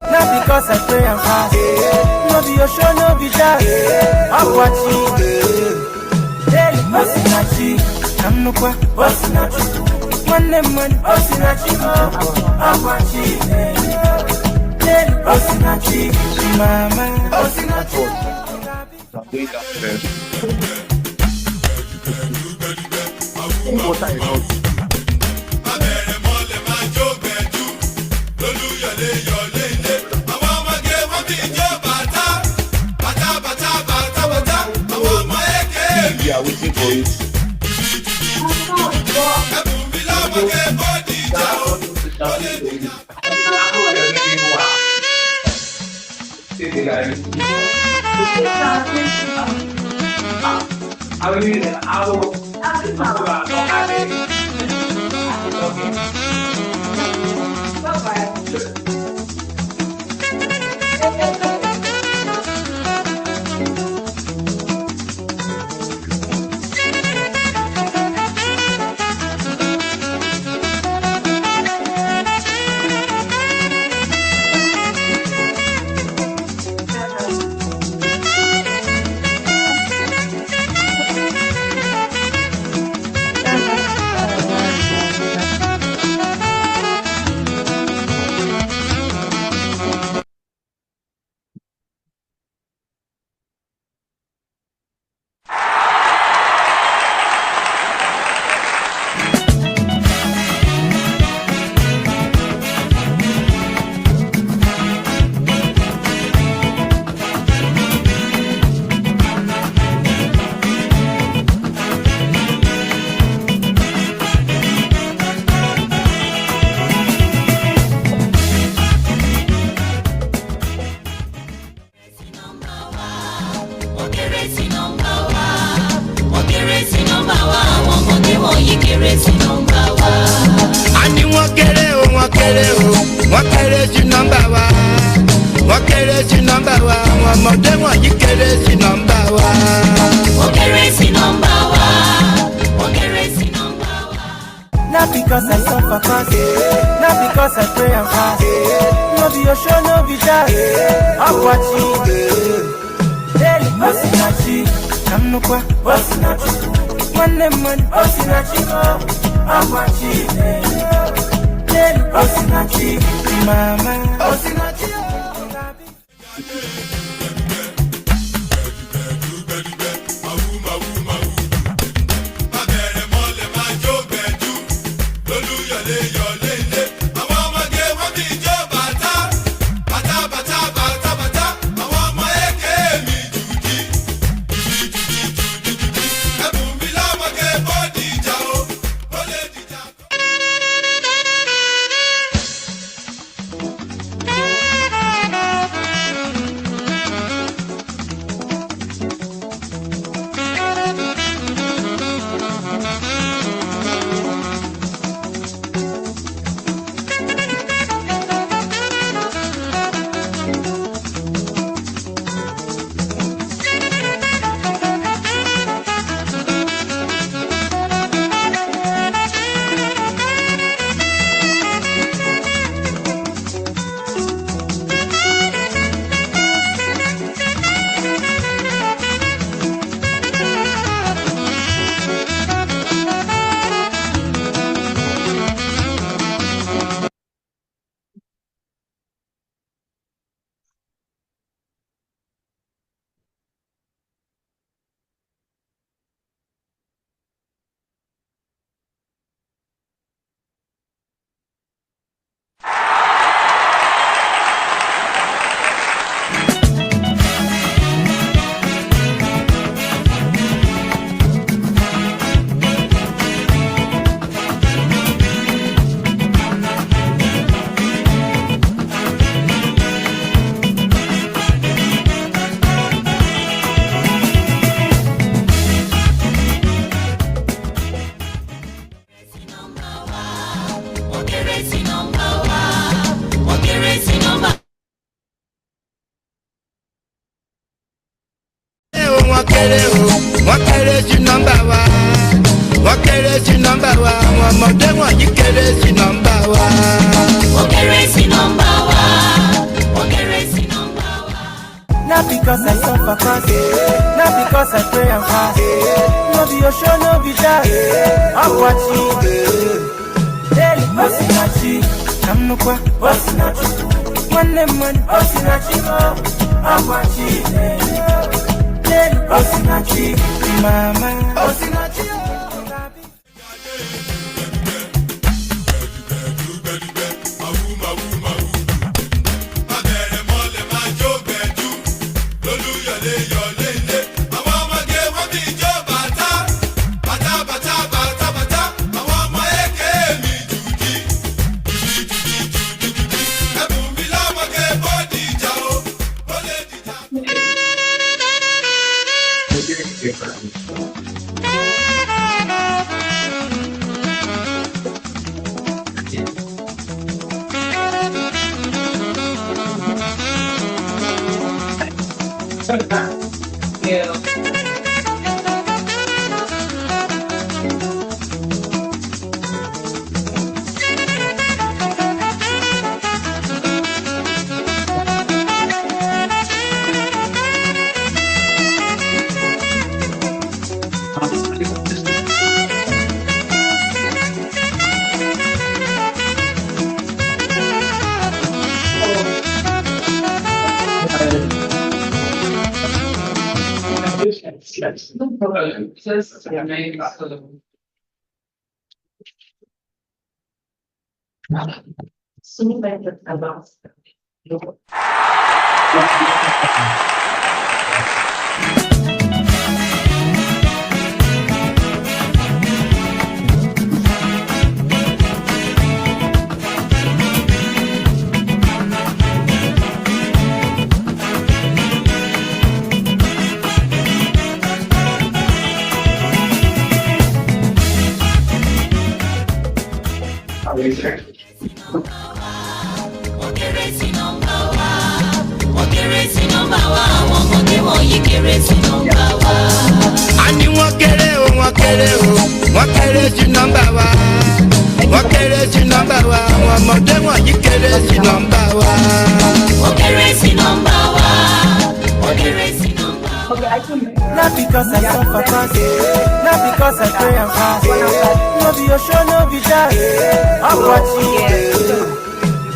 Not because I pray and fast. No be your show, no be jazz. I'm watching. Daily, Osinachi. I'm no qua, Osinachi. One name, Osinachi. I'm watching. Daily, Osinachi. Mama, Osinachi. We are waiting for it. Not because I suffer fast, not because I pray and fast. No be your show, no be jazz. I'm watching. Daily, Osinachi. I'm no qua, Osinachi. One name, Osinachi. I'm watching. Daily, Osinachi. Mama, Osinachi. Wọ́n kéré sí nọ́mbà wa. Wọ́n kéré sí nọ́mbà wa. Àwọn ọmọdé wọ̀nyí kéré sí nọ́mbà wa. Wọ́n kéré sí nọ́mbà wa. because I suffer fast, not because I pray and fast. No be your show, no be that. I'm watching. Daily, Osinachi, I'm no qua, Osinachi. One man, Osinachi, I'm watching. Daily, Osinachi, Mama, Osinachi. Yeah. Yes, no problem. Just remain soon better about Ani wọ́n kéré o, wọ́n kéré sí nọ́mbà wa. Wọ́n kéré sí nọ́mbà wa, àwọn ọmọdé wọ̀nyí kéré sí nọ́mbà wa. Wọ́n kéré sí nọ́mbà wa. Wọ́n kéré sí nọ́mbà wa. Not because I suffer fast, not because I pray and fast. No be your show, no be that. I'm watching.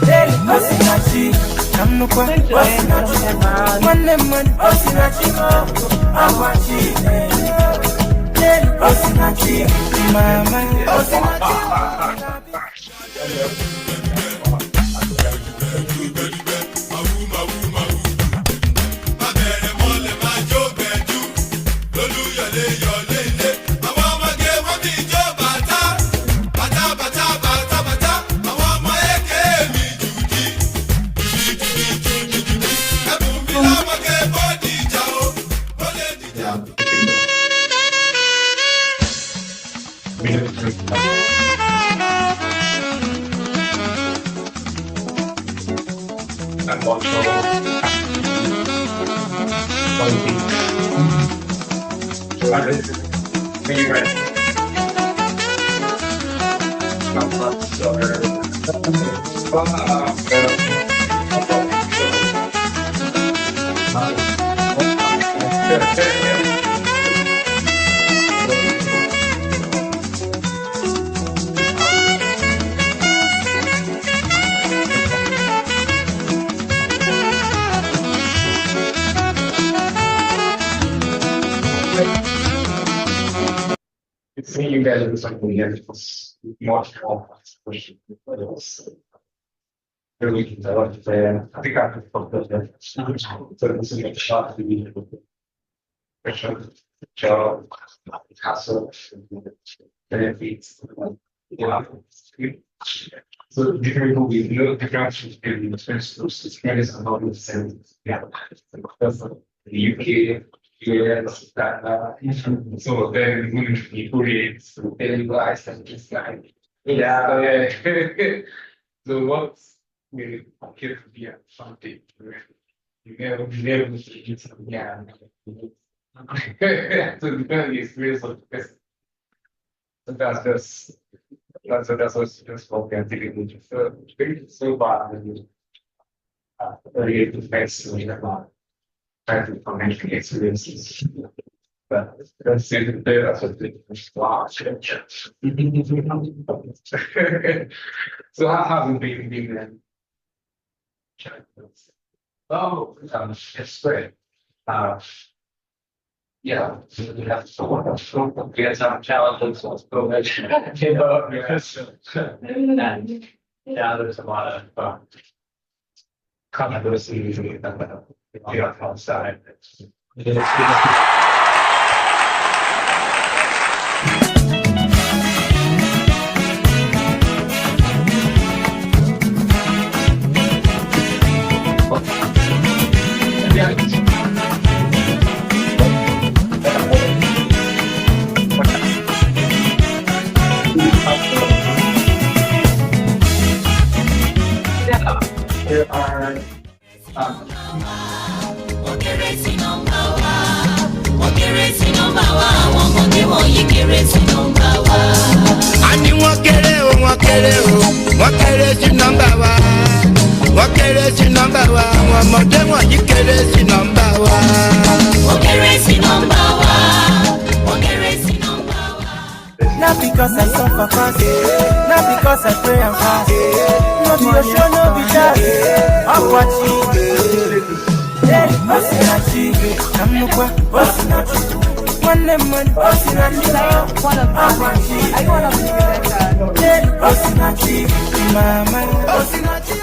Daily, Osinachi, I'm no qua, Osinachi. One man, Osinachi, I'm watching. Daily, Osinachi, Mama, Osinachi. and also quality. When you ready. Not much, It's me, you guys are something else. Much more question. Really, I think I could focus on that. So this is a shot to be job, hassle, benefits. Yeah. So different will be no difference in expenses. It's kind of about the same. Yeah. The UK, US, so then we put it to realize and just like, yeah. So what's really appear to be something you never get some, yeah. So depending on the experience of the person. So that's what's just what I'm thinking, which is so bad. Really to face try to connect experiences. But that's the that's a big splash. So how have you been then? Oh, it's great. Yeah, so we have to get some challenges, let's go ahead. You know, because, and, yeah, there's a lot of, controversy about the outside. There are, Wọ́n kéré sí nọ́mbà wa. Wọ́n kéré sí nọ́mbà wa. Àwọn ọmọdé wọ̀nyí kéré sí nọ́mbà wa. a ní wọ́n kéré o wọ́n kéré sí nọ́mbà wa wọ́n kéré sí nọ́mbà wa àwọn ọmọdé wọ̀nyí kéré sí nọ́mbà wa. Wọ́n kéré sí nọ́mbà wa. Wọ́n kéré sí nọ́mbà wa. Not because I suffer fast, not because I pray and fast. No be your show, no be that. I'm watching. Hey, Osinachi, I'm no kwa, Osinachi. One lemon, Osinachi, I'm watching. Hey, Osinachi, mama, Osinachi.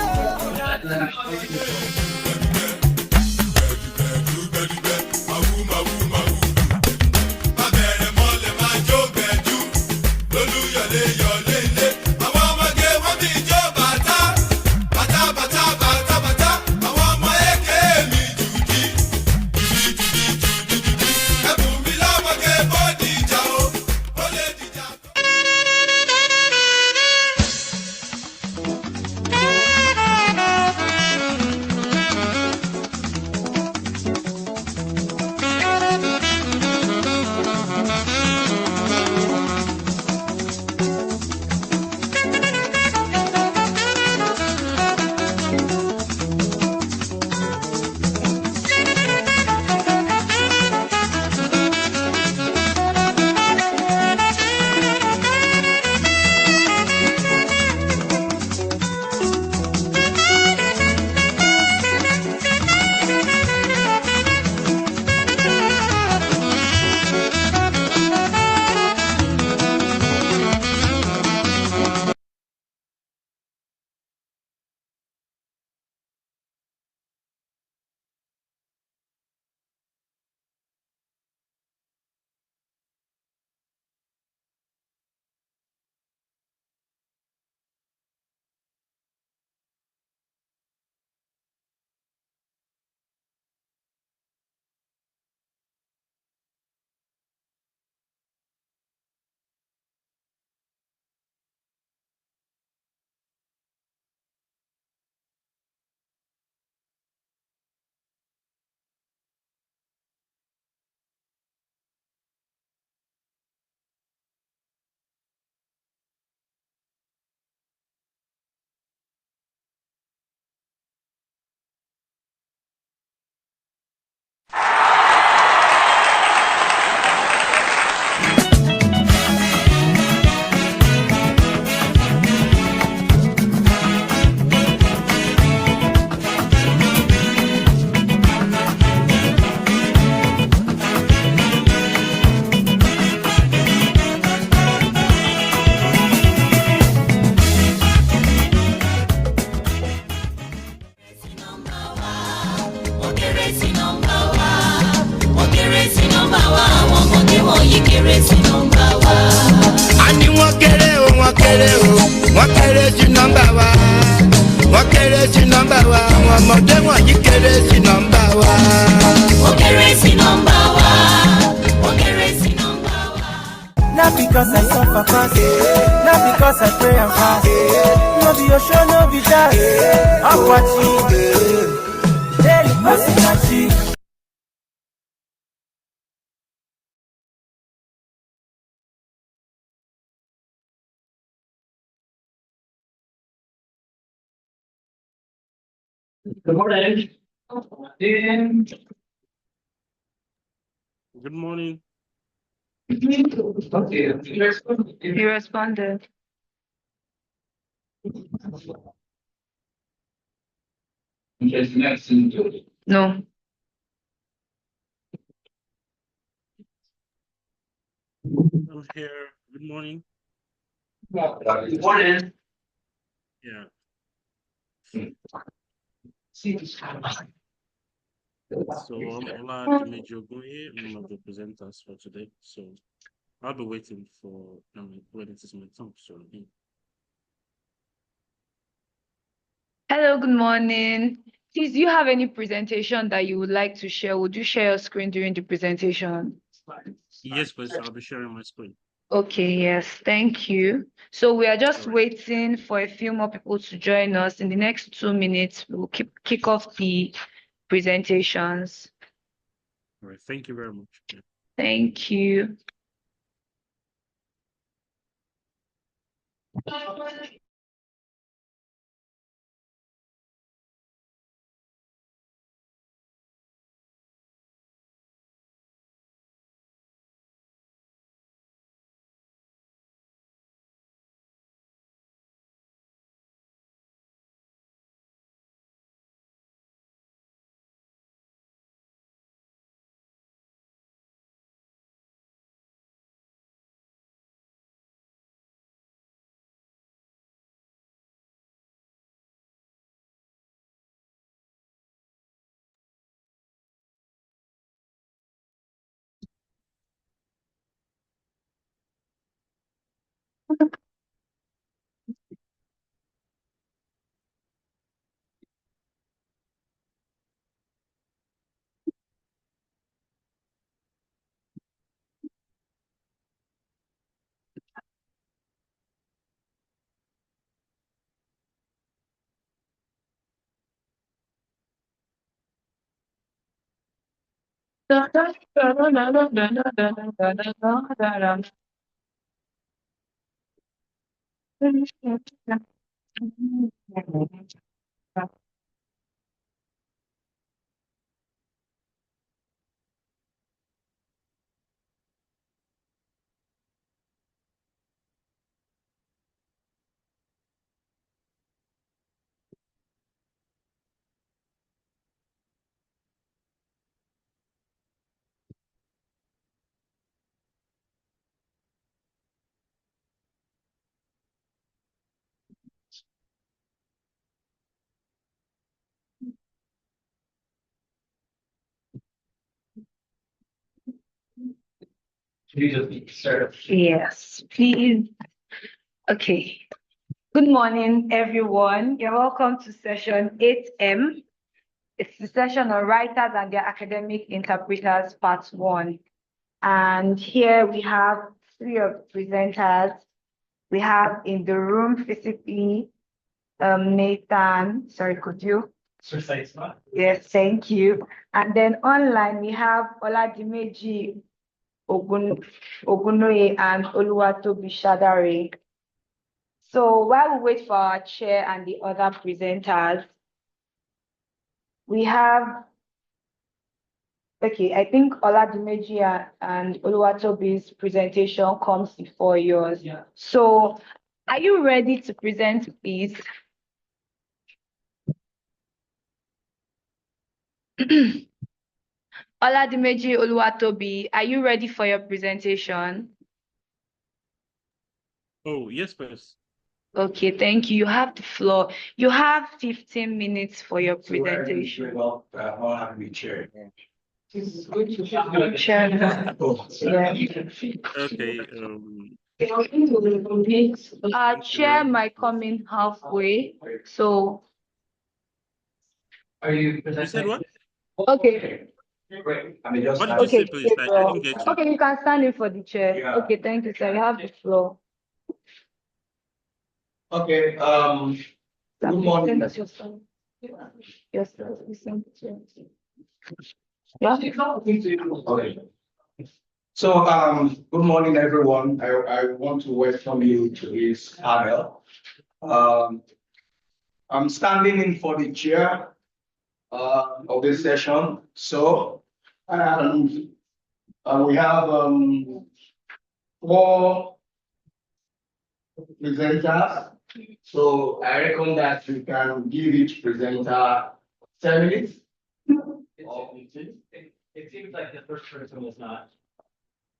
Wọ́n kéré sí nọ́mbà wa. Wọ́n kéré sí nọ́mbà wa. Àwọn ọmọdé wọ̀nyí kéré sí nọ́mbà wa. a ní wọ́n kéré o wọ́n kéré sí nọ́mbà wa wọ́n kéré sí nọ́mbà wa àwọn ọmọdé wọ̀nyí kéré sí nọ́mbà wa. Wọ́n kéré sí nọ́mbà wa. Wọ́n kéré sí nọ́mbà wa. Not because I suffer fast, not because I pray and fast. No be your show, no be that. I'm watching. Hey, Osinachi. Good morning. Good morning. Okay. He responded. No. I'm here. Good morning. Good morning. Yeah. So I'm Ola Dimejogoye. I'm one of the presenters for today. So I'll be waiting for when it is my turn. So Hello, good morning. Please, do you have any presentation that you would like to share? Would you share your screen during the presentation? yes, please. I'll be sharing my screen. Okay, yes, thank you. So we are just waiting for a few more people to join us. In the next 2 minutes, we'll kick off the presentations. All right. Thank you very much. Yeah. Thank you. Yes, please. Okay. Good morning, everyone. You're welcome to session 8M. It's the session on writers and their academic interpreters, part 1. And here we have 3 of the presenters. We have in the room physically, Nathan. Sorry, could you? Yes, thank you. And then online we have Oladimeji Ogunoye and Oluwatobi Shadare. So while we wait for our chair and the other presenters, we have, okay, I think Oladimeji and Oluwatobi's presentation comes before yours. Yeah. So are you ready to present, please? Oladimeji Oluwatobi, are you ready for your presentation? Oh, yes, please. Okay, thank you. You have the floor. You have 15 minutes for your presentation. I'll have me chair. Chair. Okay. Our chair might come in halfway. So. You said what? Okay. I mean, just What did you say, please? Like, I didn't get you. Okay, you can stand in for the chair. Yeah. Okay, thank you, sir. You have the floor. Okay. Good morning. Yes, sir. Okay. So, good morning, everyone. I want to welcome you to this panel. I'm standing in for the chair of this session. So, We have 4 presenters. So I reckon that we can give each presenter 10 minutes. It seems like the first person was not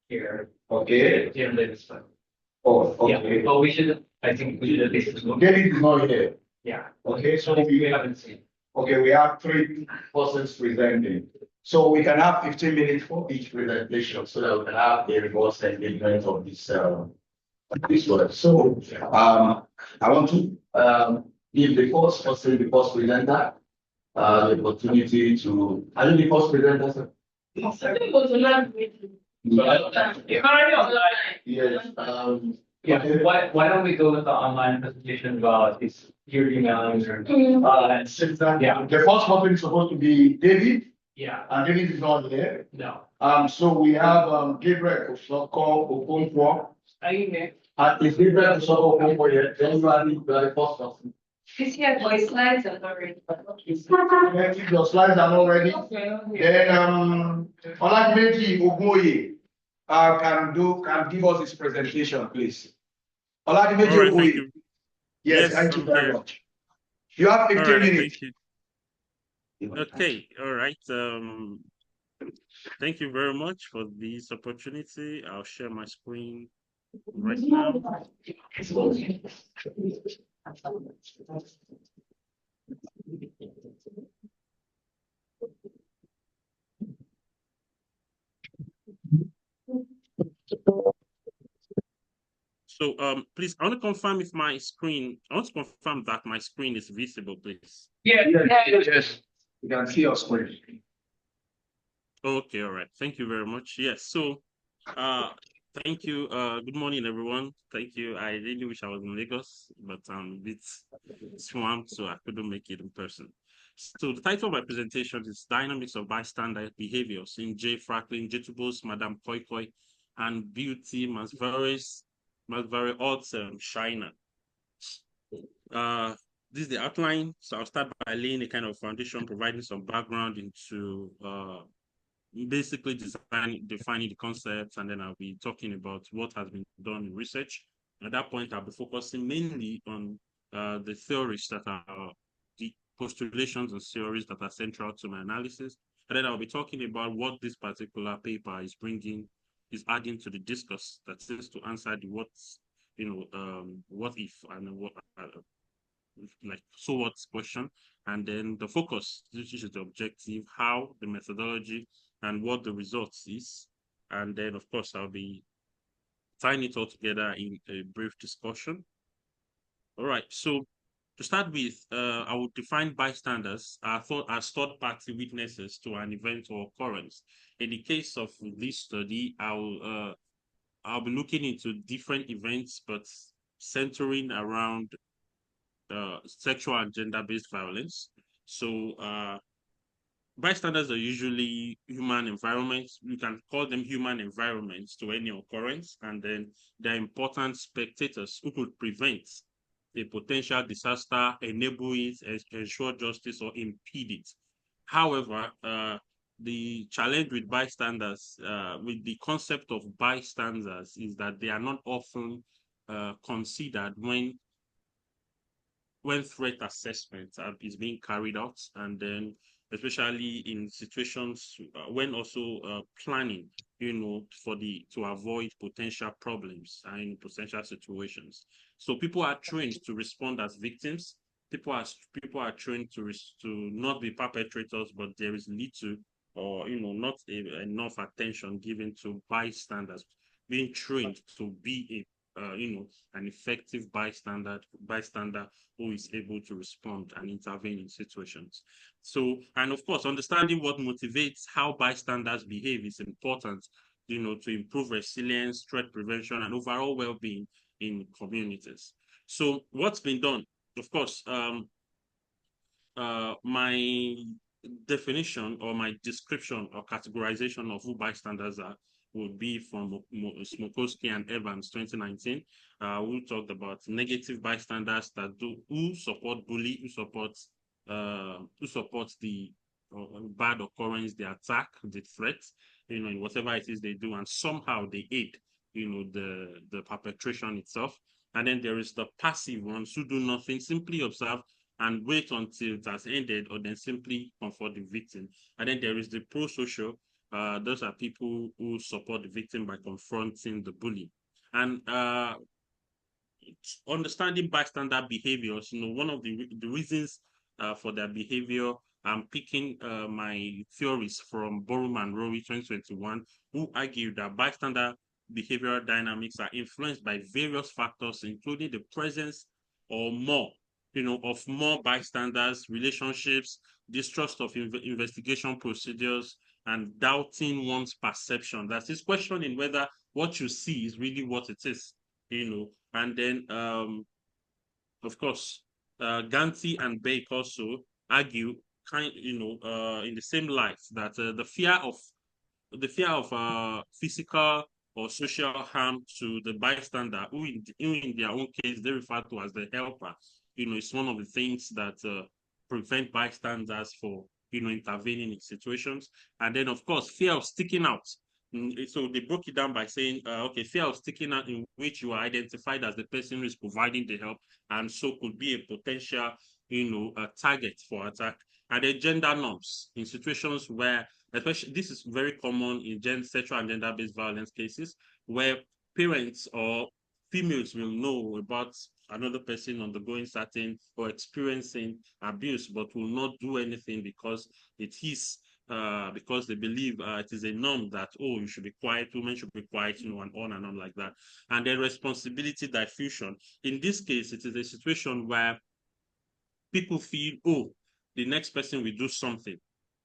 here. Okay. Jim Livingston. Oh, Yeah, okay. but I think we should at least. David is not here. Yeah. Okay, so We haven't seen. okay, we have 3 persons presenting. So we can have 15 minutes for each presentation so that we can have a reverse engagement of this work. So I want to give the first person, the first presenter, the opportunity to. Are you the first presenter, sir? Yes. Yeah, why don't we go with the online presentation about this your email user? Yeah. The first person is supposed to be David, Yeah, and David is not here. no. So we have Gabriel Osoko Okonkwo. Are you here? Is Gabriel Osoko Okonkwo here? Then you are the first person. This here, my slides are not ready. If your slides are not ready, then Oladimeji Ogunwoye can give us his presentation, please. Oladimeji All right, thank Ogunwoye. you. Yes, Yes, thank you I'm very here. much. You have 15 All right, minutes. thank you. Okay, all right. Thank you very much for this opportunity. I'll share my screen right now. So please, I want to confirm if my screen, I want to confirm that my screen is visible, please. Yes. You can see your screen. Okay, all right. Thank you very much. Yes. So thank you. Good morning, everyone. Thank you. I really wish I was in Lagos, but I'm a bit swamped, so I couldn't make it in person. So the title of my presentation is Dynamics of Bystander Behaviors in J. Franklin, Jitubos, Madame Koi Koi, and Beauty Masvaris China. This is the outline. So I'll start by laying a kind of foundation, providing some background into basically defining the concepts, and then I'll be talking about what has been done in research. At that point, I'll be focusing mainly on the theories that are the postulations and theories that are central to my analysis. And then I'll be talking about what this particular paper is adding to the discourse that seems to answer the what if and what like so what question, and then the focus, which is the objective, how the methodology, and what the results is. And then of course I'll be tying it all together in a brief discussion. All right, so to start with, I will define bystanders as third-party witnesses to an event or occurrence. In the case of this study, I'll be looking into different events, but centering around sexual and gender-based violence. So bystanders are usually human environments. You can call them human environments to any occurrence, and then they're important spectators who could prevent a potential disaster, enable it, ensure justice, or impede it. However, the challenge with bystanders, with the concept of bystanders, is that they are not often considered when threat assessment is being carried out, and then especially in situations when also planning, to avoid potential problems and potential situations. So people are trained to respond as victims. People are trained to not be perpetrators, but there is little or not enough attention given to bystanders being trained to be an effective bystander who is able to respond and intervene in situations. So, and of course, understanding what motivates how bystanders behave is important, to improve resilience, threat prevention, and overall well-being in communities. So what's been done? Of course, my definition or my description or categorization of who bystanders are would be from Smokowski and Evans 2019, who talked about negative bystanders who support bully, who support the bad occurrence, the attack, the threat, in whatever it is they do, and somehow they aid, the perpetration itself. And then there is the passive ones who do nothing, simply observe and wait until it has ended, or then simply comfort the victim. And then there is the pro-social. Those are people who support the victim by confronting the bully. And understanding bystander behaviors, one of the reasons for their behavior, I'm picking my theories from Borum and Rory 2021, who argue that bystander behavioral dynamics are influenced by various factors, including the presence or more, of more bystanders, relationships, distrust of investigation procedures, and doubting one's perception. That's this questioning whether what you see is really what it is, and then of course, Ganti and Bake also argue in the same light that the fear of physical or social harm to the bystander, who in their own case they refer to as the helper, it's one of the things that prevent bystanders for intervening in situations. And then of course, fear of sticking out. So they broke it down by saying, okay, fear of sticking out in which you are identified as the person who is providing the help, and so could be a potential, a target for attack. And then gender norms in situations where, especially this is very common in sexual and gender-based violence cases, where parents or females will know about another person undergoing certain or experiencing abuse, but will not do anything because it is because they believe it is a norm that, oh, you should be quiet, women should be quiet, and on like that. And then responsibility diffusion. In this case, it is a situation where people feel, oh, the next person will do something.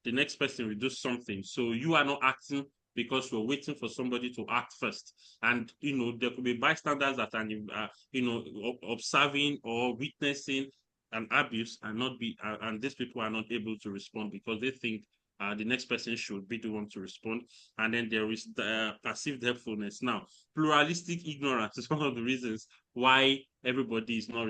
The next person will do something. So you are not acting because you're waiting for somebody to act first. And, there could be bystanders that are, observing or witnessing an abuse and and these people are not able to respond because they think the next person should be the one to respond. And then there is the perceived helpfulness. Now, pluralistic ignorance is one of the reasons why everybody is not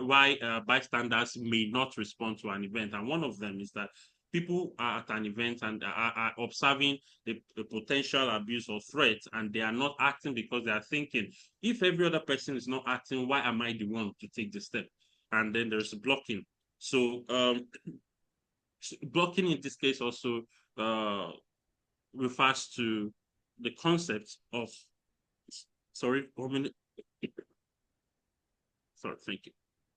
why bystanders may not respond to an event. And one of them is that people are at an event and are observing the potential abuse or threat, and they are not acting because they are thinking, if every other person is not acting, why am I the one to take the step? And then there's blocking. So blocking in this case also refers to the concept of, sorry, 1 minute. Sorry, thank you.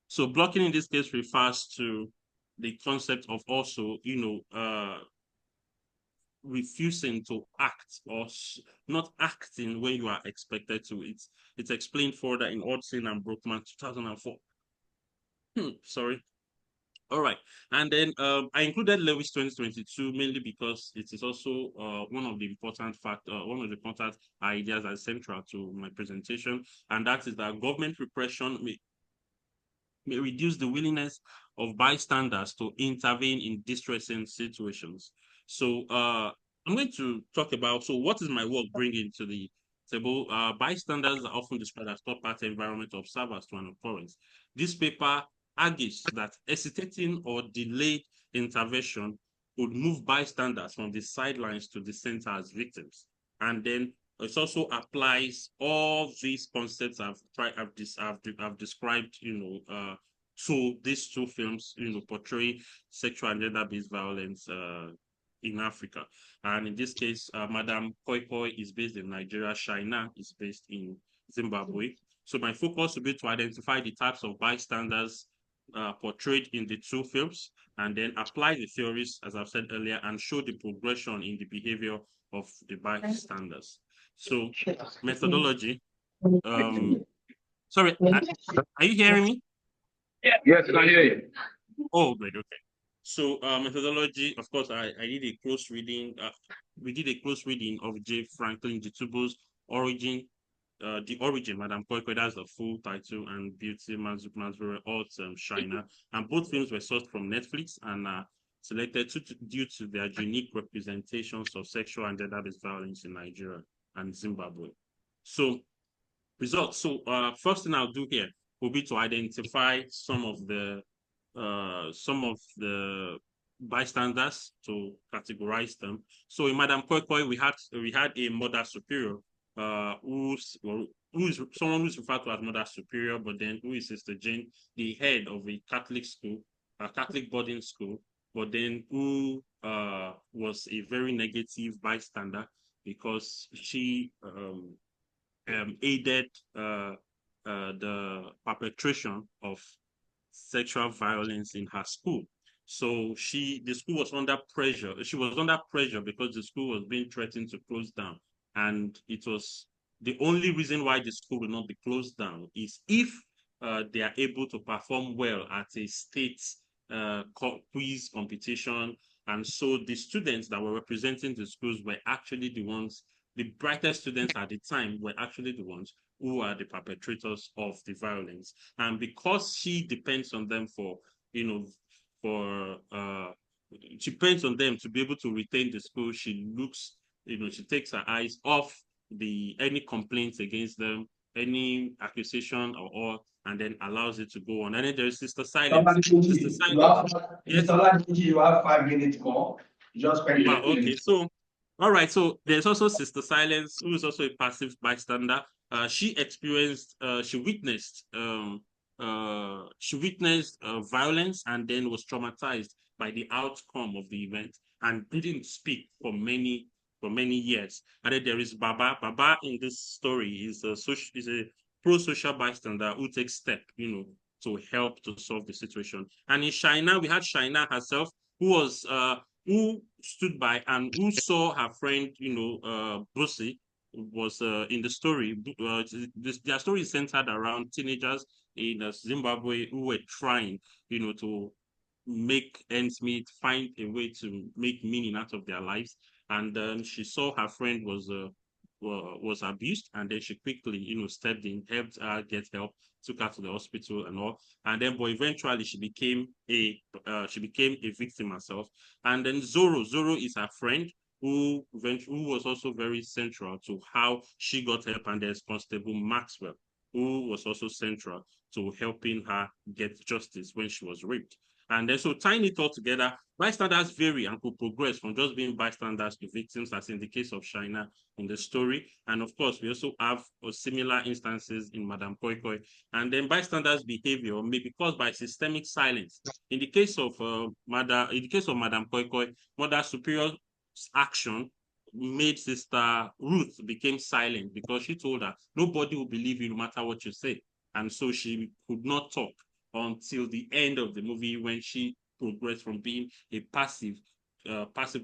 So blocking in this case refers to the concept of also, refusing to act or not acting when you are expected to. It's explained further in Odson and Brookman 2004. Sorry. All right. And then I included Lewis 2022 mainly because it is also one of the important ideas that is central to my presentation, and that is that government repression may reduce the willingness of bystanders to intervene in distressing situations. So I'm going to talk about, so what is my work bringing to the table? Bystanders are often described as third-party environmental observers to an occurrence. This paper argues that hesitating or delayed intervention would move bystanders from the sidelines to the center as victims. And then it also applies all these concepts I've described, to these two films, portray sexual and gender-based violence in Africa. And in this case, Madam Koi Koi is based in Nigeria. Shaina is based in Zimbabwe. So my focus will be to identify the types of bystanders portrayed in the two films, and then apply the theories, as I've said earlier, and show the progression in the behavior of the bystanders. So methodology. Sorry, are you hearing me? Yes, I can hear you. Oh, great. Okay. So methodology, of course, I did a close reading. We did a close reading of J. Franklin Jitubo's Origin, The Origin, Madam Koiko, that's the full title, and Beauty Mazure Shiner. And both films were sourced from Netflix and selected due to their unique representations of sexual and gender-based violence in Nigeria and Zimbabwe. So results. So first thing I'll do here will be to identify some of the bystanders to categorize them. So in Madame Koi Koi, we had a mother superior, who is someone who's referred to as mother superior, but then who is Sister Jane, the head of a Catholic school, a Catholic boarding school, but then who was a very negative bystander because she aided the perpetration of sexual violence in her school. So the school was under pressure. She was under pressure because the school was being threatened to close down. And it was the only reason why the school will not be closed down is if they are able to perform well at a state quiz competition. And so the students that were representing the schools were actually the brightest students at the time were actually the ones who are the perpetrators of the violence. And because she depends on them she depends on them to be able to retain the school, she takes her eyes off any complaints against them, any accusation and then allows it to go on. And then there is Sister Silence. Sister Silence. Yes. You have 5 minutes more. Just spend okay. So all right, so there's also Sister Silence, who is also a passive bystander. She witnessed violence and then was traumatized by the outcome of the event and didn't speak for many years. And then there is Baba. Baba in this story is a pro-social bystander who takes steps, to help to solve the situation. And in Shaina, we had Shaina herself, who stood by and who saw her friend, Bussy, was in the story. Their story is centered around teenagers in Zimbabwe who were trying, to make ends meet, find a way to make meaning out of their lives. And then she saw her friend was abused, and then she quickly, stepped in, helped her get help, took her to the hospital and all. And then, but eventually she became a victim herself. And then Zoro is her friend who was also very central to how she got help. And there's Constable Maxwell, who was also central to helping her get justice when she was raped. And then, so tying it all together, bystanders vary and could progress from just being bystanders to victims, as in the case of Shaina in the story. And of course, we also have similar instances in Madame Koi Koi. And then bystanders' behavior may be caused by systemic silence. In the case of Madame Koi Koi, Mother Superior's action made Sister Ruth became silent because she told her, nobody will believe you no matter what you say. And so she could not talk until the end of the movie, when she progressed from being a passive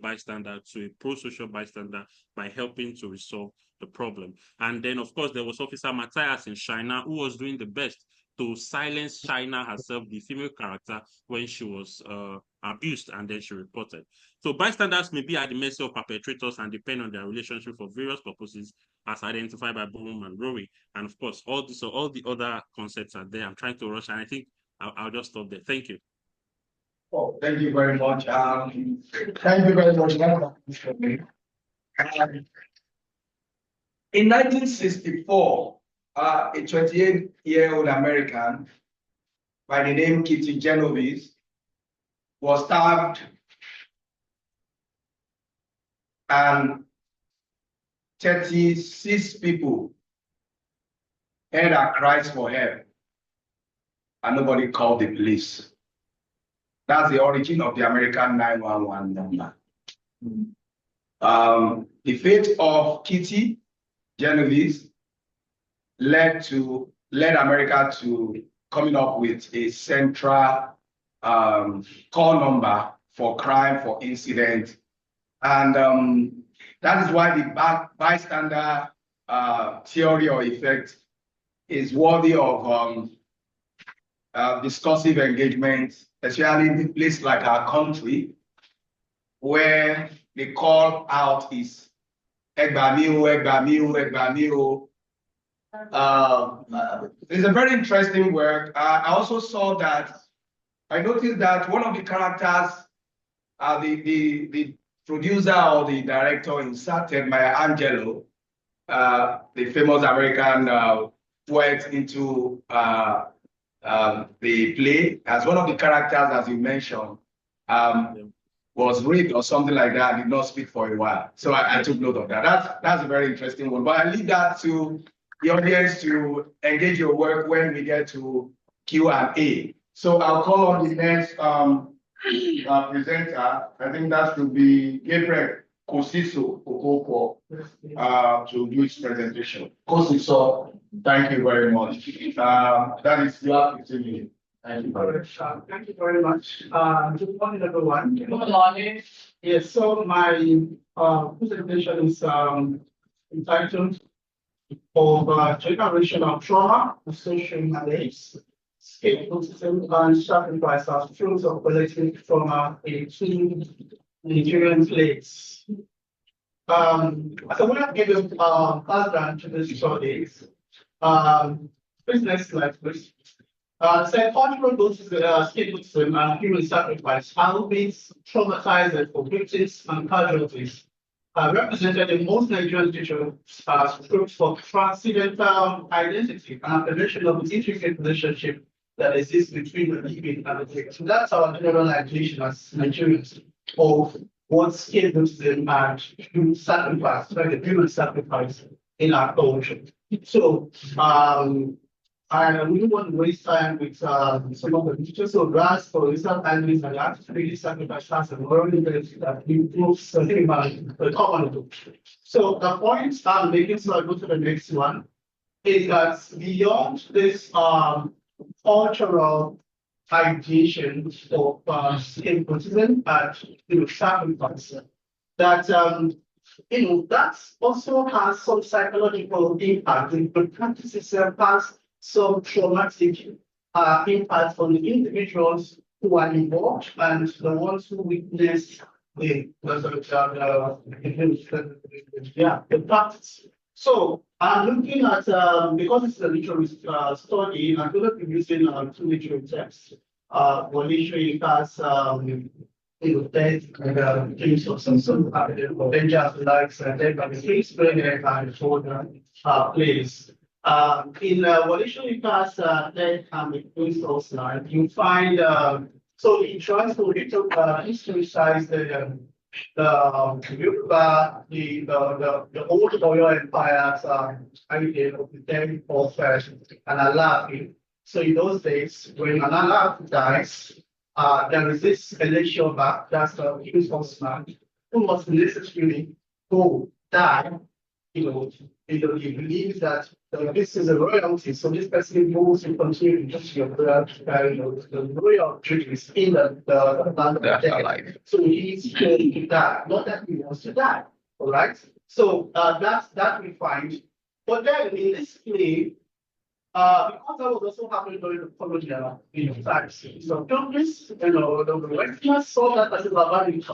bystander to a pro-social bystander by helping to resolve the problem. And then, of course, there was Officer Matthias in China, who was doing the best to silence China herself, the female character, when she was abused, and then she reported. So bystanders may be at the mercy of perpetrators and depend on their relationship for various purposes, as identified by Boom and Rory. And of course, all the other concepts are there. I'm trying to rush, and I think I'll just stop there. Thank you. Oh, thank you very much. Thank you very much. In 1964, a 28-year-old American by the name Kitty Genovese was stabbed and 36 people heard her cries for help, and nobody called the police. That's the origin of the American 911 number. The fate of Kitty Genovese led America to coming up with a central call number for crime, for incident. And that is why the bystander theory or effect is worthy of discursive engagement, especially in a place like our country, where the call out is Egbamiu, Egbamiu, Egbamiu. It's a very interesting work. I also saw that, I noticed that one of the characters, the producer or the director inserted Maya Angelou, the famous American poet, into the play as one of the characters, as you mentioned. was raped or something like that, did not speak for a while. So I took note of that. That's a very interesting one. But I leave that to the audience to engage your work when we get to Q&A. So I'll call on the next presenter. I think that should be Gabriel Kosiso Okoko to do his presentation. Kosiso, thank you very much. That is your 15 minutes. Thank you very much. Thank you very much. Good morning, everyone. Good morning. Yes, so my presentation is entitled of Generational Trauma, Social Malaise, Scapegoatism, and Sacrifice as Tools of Collective Trauma in two Nigerian places. So we have given background to this studies. Please next slide, please. Said cultural scapegoatism and human sacrifice are being traumatized for victims and casualties, represented in most Nigerian institutions as proofs for transcendental identity and affirmation of the intricate relationship that exists between the living and the dead. So that's our generalization as Nigerians of what scapegoatism and human sacrifice, like the human sacrifice in our culture. So I really want to waste time with some of the features. So RAS, for instance, families and actively sacrifice has a very that improves the human economy. So the point I'm making, so I go to the next one, is that beyond this cultural ideation of scapegoatism and sacrifice, that that also has some psychological impact. The practice itself has some traumatic impact on the individuals who are involved and the ones who witness the practice. So I'm looking at, because it's a literary study, I'm going to be using two literary texts. One literary has death and things of some Avengers likes and then by the three spread and shoulder plays. In Walisho Lucas, death and the Queen's Osland, you find so he tries to historicize the Yoruba, the old Oyo Empire's idea of the death of an Alaafin. So in those days, when an Alaafin dies, there is this election back, that's the King's Osland, who must necessarily go die. He believes that this is a royalty, so this person moves to continue to do the royal duties in the land of death. So he is going to die, not that he wants to die. All right. So that we find. But then in this play, because that was also happening during the colonial times. So Congress, the Westerners saw that as a barbaric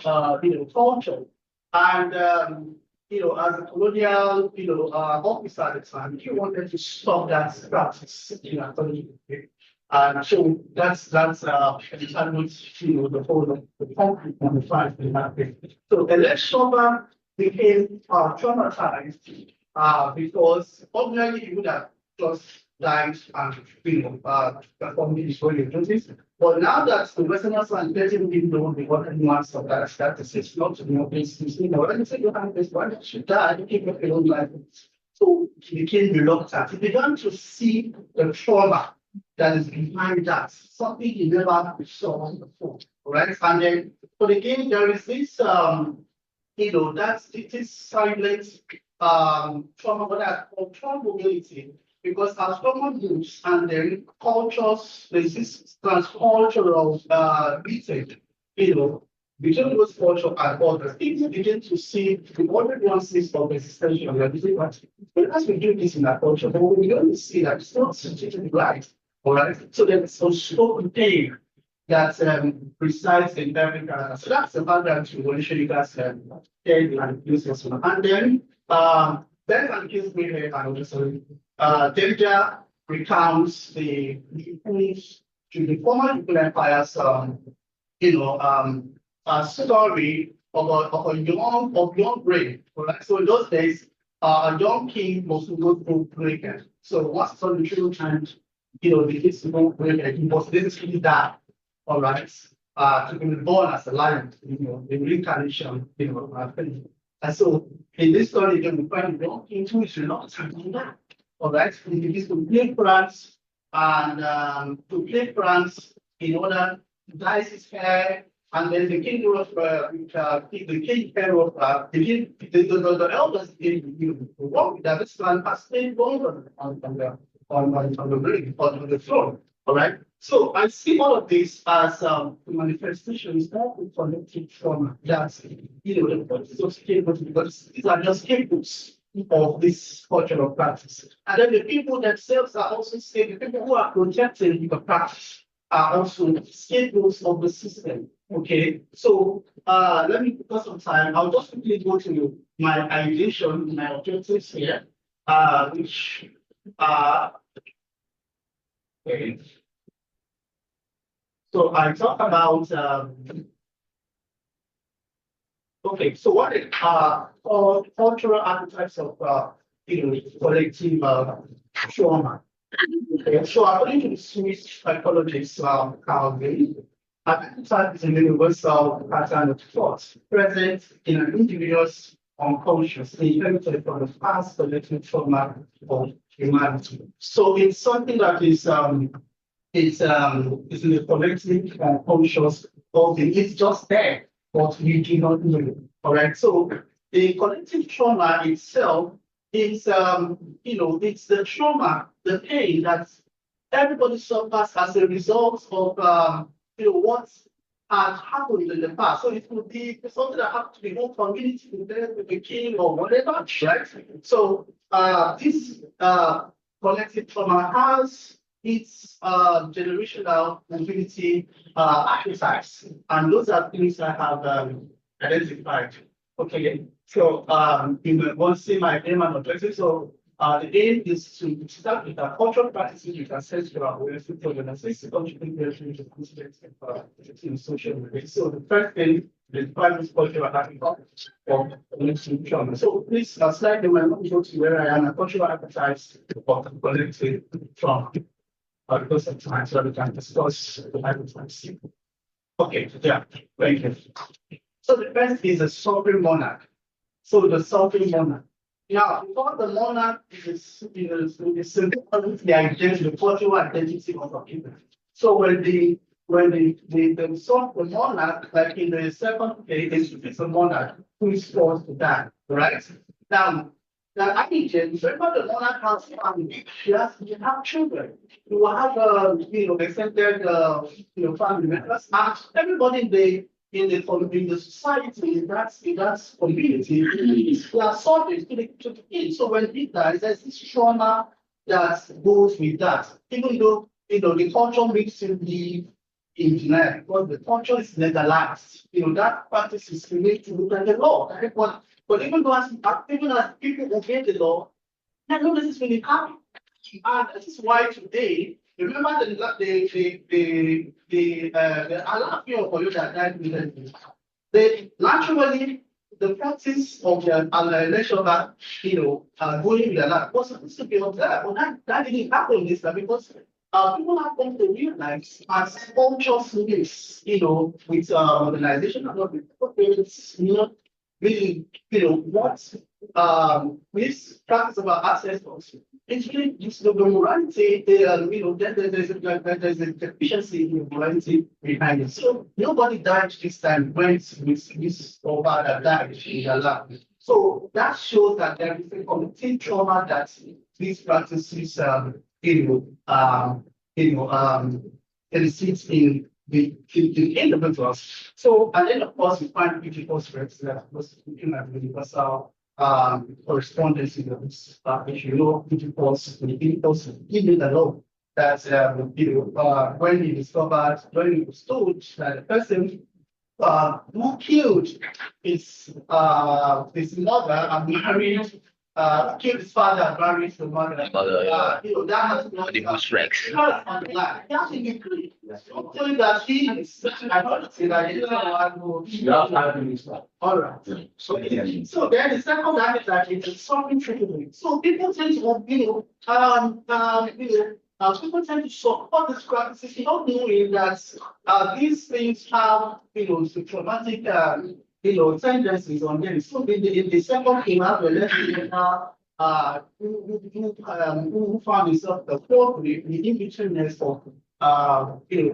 culture. And as a colonial, officer at the time, he wanted to stop that practice and so that's the which the whole of the conflict and the fight they happened. So Elishova became traumatized because ordinarily he would have just died and performed his holy duties. But now that the Westerners are letting him know the other nuance of that status, it's not this, anything you have this one should die, keep your own life. So he became reluctant. He began to see the trauma that is behind that, something he never saw before. Right? And then, but again, there is this that's this silent trauma, what I call trauma mobility. Because as common groups and then cultures, there's this transcultural meeting, between those culture and others, people begin to see the other nuances of existential realism. But as we do this in our culture, but we don't see that it's not strategically right. All right. So there's some spoken pain that resides in every character. So that's the background to what you guys said, and uses. And then Ben and Kiss me here and Deja recounts the influence to the former People Empire's story of a young brain. Right? So in those days, a young king was to go through breaking. So once it's on the children, the kids to go breaking, he was basically die. All right. to be reborn as a lion, the reincarnation, and so in this story, again, we find the into his reluctant to do that. All right, he begins to play France and in order to dye his hair, and then the king of the king Pharaoh, the elders in the that this man has stayed longer on the throne. All right. So I see all of this as manifestations that we connected from that, the practice of scapegoats, because these are just scapegoats of this cultural practice. And then the people themselves are also saying, the people who are projecting the practice are also scapegoats of the system. Okay, so let me, because of time, I'll just quickly go to my ideation, my objectives here, which are, okay. So I talk about, okay, so what are cultural archetypes of, collective trauma? Okay, so according to the Swiss psychologist, Calvin, archetype is a universal pattern of thought present in an individual's unconscious, inherited from the past collective trauma of humanity. So it's something that is it's in the collective conscious of it's just there, but we do not know it. All right. So the collective trauma itself is it's the trauma, the pain that everybody suffers as a result of what has happened in the past. So it could be something that happened to the whole community, with the king or whatever, right? So this collective trauma has its generational mobility archetypes, and those are things I have identified. Okay, so you will want to see my aim and objective. So the aim is to start with a cultural practices with ancestral awareness to organization contributing to social relations. So the first thing is private cultural archetypes of collective trauma. So please slide them and go to where I am, a cultural archetypes of collective trauma. Because of time, so we can discuss the archetypes. Okay, yeah, thank you. So the first is a sovereign monarch. So the sovereign monarch. Now, before the monarch is the identity, the cultural identity of the people. So when the sovereign monarch, like in the second case, it's a monarch who is forced to die, right? Now, the agent, remember the monarch has family. She have children. You have extended family members, and everybody in the society in that community is subject to the king. So when he dies, there's this trauma that goes with that. Even though the culture makes him live in denial, because the culture is legalized. That practice is related to look at the law. But even as people obey the law, they don't necessarily happy. And this is why today, remember the Alafi of Oyo that died recently. Naturally, the practice of the annihilation that going with the land was supposed to be observed, but that didn't happen this time because people have come to realize as conscious lives, with modernization and all it's not really, what this practice about ancestors. It's really just the morality, there's a deficiency in morality behind it. So nobody died this time when this over that died in the land. So that shows that there is a collective trauma that these practices, elicits in the individuals. So, and then of course we find beautiful scripts that was looking at the universal correspondence in this if you know the even the law that when he discovered, when he was told that the person who killed his mother and married killed his father and married the mother. That has not the strength. He has to be clean. So that he is I don't say that he doesn't want all right. So then the second aspect is something tricky. So people tend to People tend to support these practices, not knowing that these things have, the traumatic, tendencies on them. So in the second thing, I have a lesson who found himself the fourth, the in-betweenness of,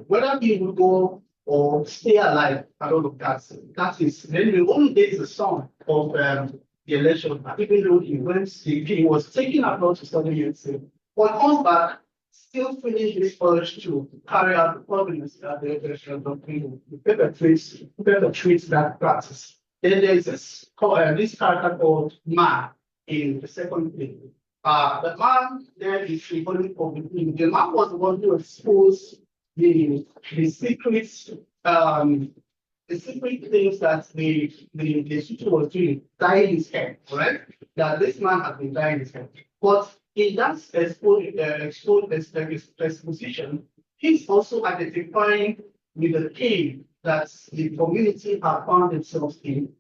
whether he will go or stay alive. I don't know. That is then the only day is the son of the election. Even though he was taken abroad to study USA, but comes back, still finish his urge to carry out the problems that the election perpetrates that practice. Then there is this character called Man in the second thing. The man there is symbolic of the king. The man was the one who exposed the secrets, the secret things that the shooter was doing, dyeing his hair, right? That this man has been dyeing his hair. But in that exposition, he's also identifying with the pain that the community have found themselves in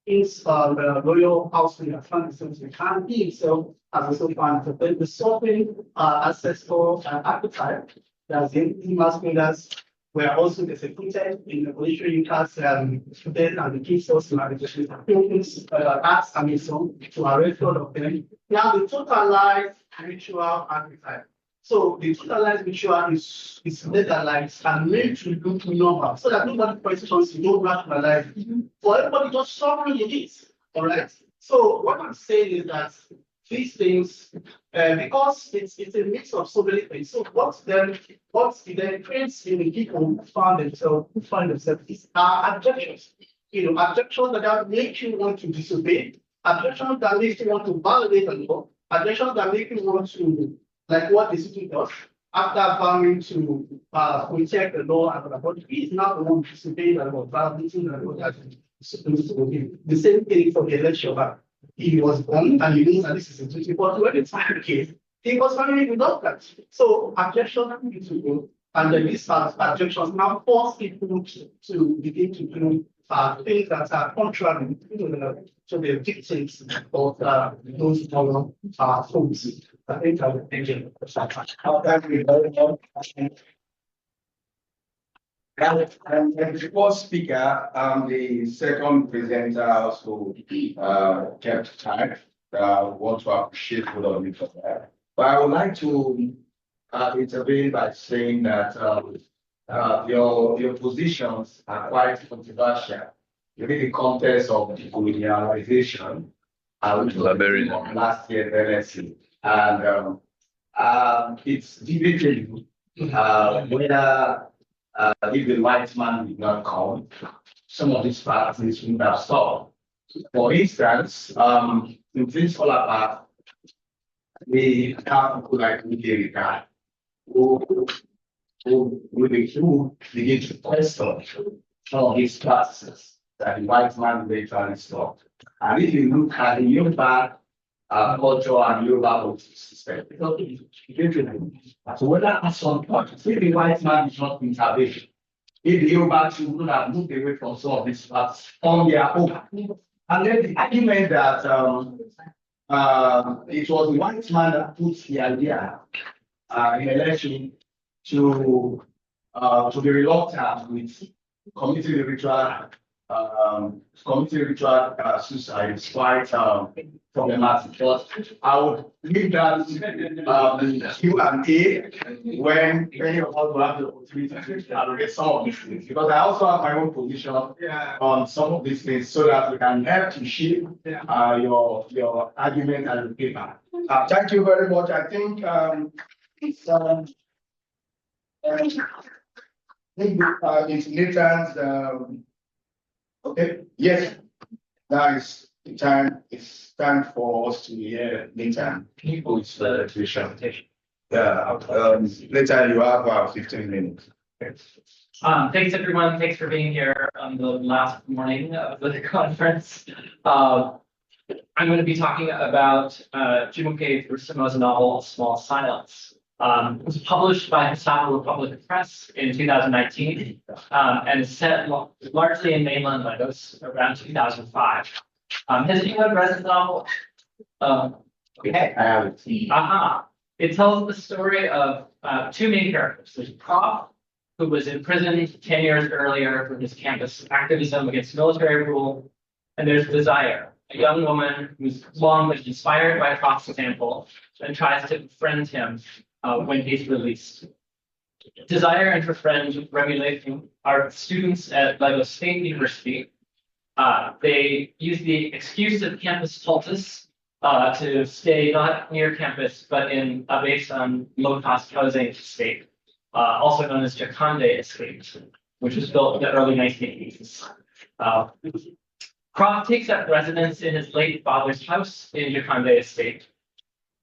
the royal house in Afghanistan, and he himself has also found the suffering ancestral archetype that the masqueraders were also executed in the military class students and the key source to acts and so to arrest all of them. Now the totalized ritual archetype. So the totalized ritual is legalized and made to look normal so that nobody questions, you don't rationalize. For everybody just suffering it is. All right. So what I'm saying is that these things, because it's a mix of so many things. So what it then creates in the people who find themselves is objections. Objections that make you want to disobey, objections that make you want to violate the law, objections that make you want to, like what the city does, after vowing to protect the law and the body, he is not the one disobeying the law, violating the law that is supposed to be. The same thing for the election. He was born and he knows that this is a duty, but when the time came, he was finally without that. So objection to go, and then these objections now force people to begin to do things that are contrary to the dictates of those moral folks. I think I would thank you. And before speaker, the second presenter also kept time. Want to appreciate both of you for that. But I would like to intervene by saying that your positions are quite controversial within the context of decolonialization, which was last year LSE. And it's debated whether if the white man did not come, some of these practices would have stopped. For instance, in things all about, we have people like Nigeria Ricard who begin to question some of these practices that the white man later stopped. And if you look at the Yoruba culture and Yoruba political system, so whether at some point, if the white man is not intervened, if the Yoruba would have moved away from some of these parts on their own. And then the argument that it was the white man that put the idea in election to be reluctant with community ritual suicide is quite problematic. But I would leave that Q&A when any of us will have the opportunity to elaborate some of these things, because I also have my own position on some of these things so that we can help to shape your argument and the paper. Thank you very much. I think it's Nathan's. Okay. Yes. Now is the time. It's time for us to hear Nathan. People is the presentation. Yeah. Nathan, you have 15 minutes. Thanks everyone. Thanks for being here on the last morning of the conference. I'm going to be talking about Jumoke Furusamo's novel *Small Silence*. It was published by Gestapo Republic Press in 2019 and is set largely in mainland Lagos around 2005. Has anyone read this novel? Okay. I have it. It tells the story of two main characters. There's Prof, who was imprisoned 10 years earlier for his campus activism against military rule. And there's Desire, a young woman who's long been inspired by Prof's example and tries to befriend him when he's released. Desire and her friend Remy are students at Lagos State University. They use the excuse of campus sultus to stay not near campus, but in a base on low-cost housing estate, also known as Jakande Estate, which was built in the early 1980s. Croft takes up residence in his late father's house in Jakande Estate.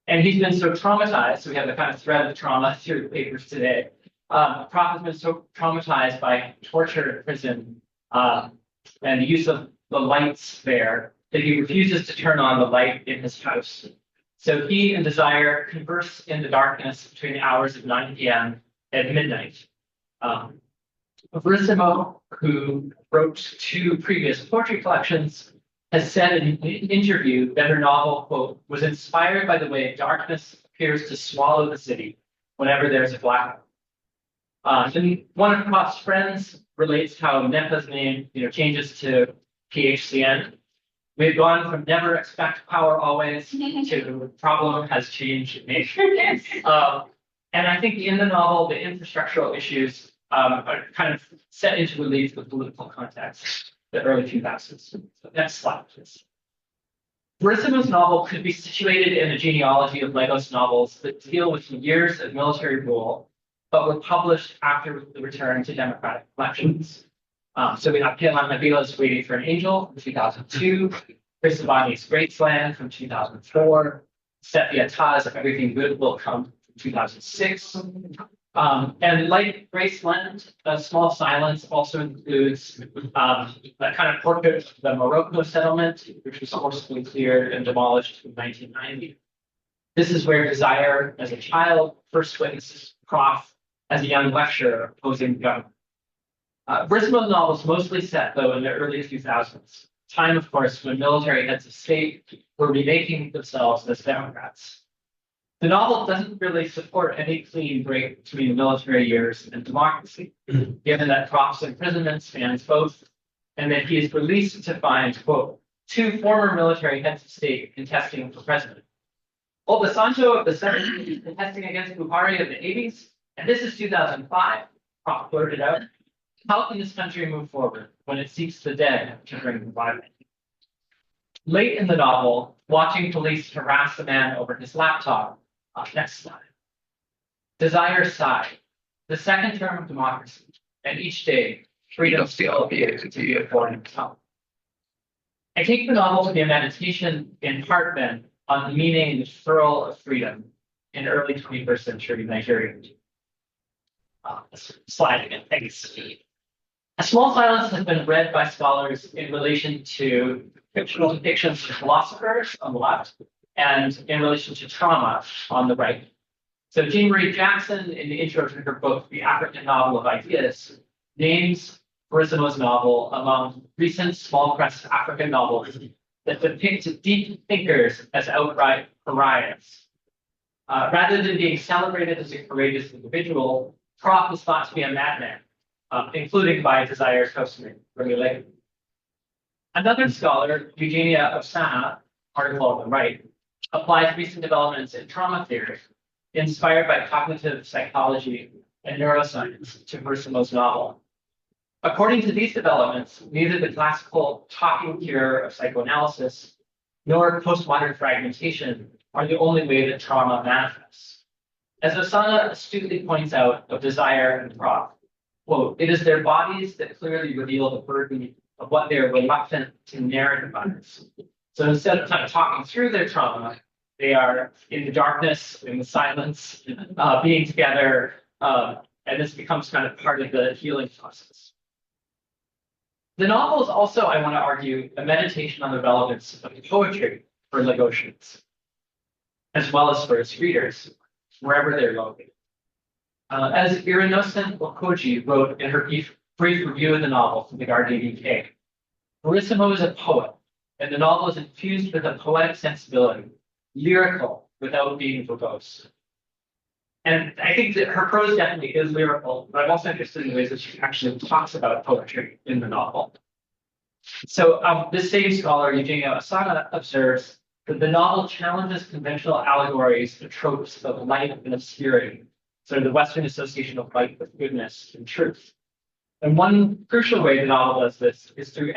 And he's been so traumatized, so we have the kind of thread of trauma through the papers today. Croft has been so traumatized by torture in prison and the use of the lights there that he refuses to turn on the light in his house. So he and Desire converse in the darkness between the hours of 9 p.m. and midnight. Verissimo, who wrote two previous poetry collections, has said in an interview that her novel, quote, was inspired by the way darkness appears to swallow the city whenever there's a blackout. And one of Croft's friends relates how NEPA's name, changes to PHCN. We've gone from never expect power always to problem has changed nation. And I think in the novel, the infrastructural issues are kind of set into relief with political context, the early 2000s. So next slide, please. Verissimo's novel could be situated in a genealogy of Lagos novels that deal with years of military rule, but were published after the return to democratic elections. So we have Kelan Nabila's Waiting for an Angel from 2002, Chris Savani's Graceland from 2004, Sepia Ta's Everything Good Will Come from 2006. And like Graceland, Small Silence also includes a kind of portrait of the Morocco settlement, which was forcibly cleared and demolished in 1990. This is where Desire, as a child, first witnesses Prof as a young lecturer opposing the government. Verissimo's novels mostly set, though, in the early 2000s, time, of course, when military heads of state were remaking themselves as Democrats. The novel doesn't really support any clean break between military years and democracy, given that Prof's imprisonment spans both, and that he is released to find, quote, two former military heads of state contesting for president. Obasanjo of the 70s contesting against Buhari of the 80s, and this is 2005, Prof blurted out. How can this country move forward when it seeks the dead to bring them life? Late in the novel, watching police harass a man over his laptop. Next slide. Desire sighed. The second term of democracy, and each day, freedom still appears to be for himself. I take the novel to be a meditation, in part then, on the meaning and thrill of freedom in early 21st century Nigeria. Slide again, thanks. A Small Silence has been read by scholars in relation to fictional depictions of philosophers on the left and in relation to trauma on the right. So Jean Marie Jackson, in the intro to her book, The African Novel of Ideas, names Verissimo's novel among recent small press African novels that depict deep thinkers as outright pariahs. Rather than being celebrated as a courageous individual, Prof is thought to be a madman, including by Desire's housemate, Remy Lake. Another scholar, Eugenia Osana, article on the right, applies recent developments in trauma theory, inspired by cognitive psychology and neuroscience, to Verissimo's novel. According to these developments, neither the classical talking cure of psychoanalysis nor postmodern fragmentation are the only way that trauma manifests. As Osana astutely points out of Desire and Prof, quote, it is their bodies that clearly reveal the burden of what they are reluctant to narrativize. So instead of kind of talking through their trauma, they are in the darkness, in the silence, being together, and this becomes kind of part of the healing process. The novel is also, I want to argue, a meditation on the relevance of poetry for Lagosians, as well as for its readers, wherever they're located. As Irinosen Okoji wrote in her brief review of the novel from The Guardian UK, Verissimo is a poet, and the novel is infused with a poetic sensibility, lyrical without being verbose. And I think that her prose definitely is lyrical, but I'm also interested in the ways that she actually talks about poetry in the novel. So this same scholar, Eugenia Osana, observes that the novel challenges conventional allegories, the tropes of light and obscurity, sort of the Western association of light with goodness and truth. And one crucial way the novel does this is through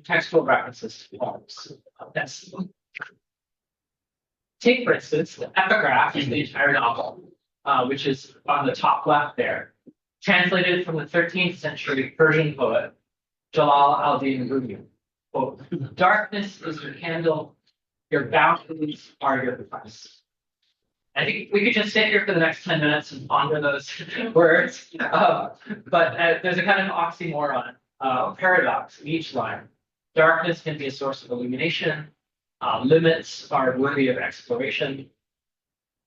textual references to poems. Take, for instance, the epigraph in the entire novel, which is on the top left there, translated from the 13th century Persian poet Jalal al-Din Rumi. Quote, "Darkness is your candle, your boundaries are your device." I think we could just sit here for the next 10 minutes and ponder those words. But there's a kind of oxymoron, paradox in each line. Darkness can be a source of illumination. Limits are worthy of exploration.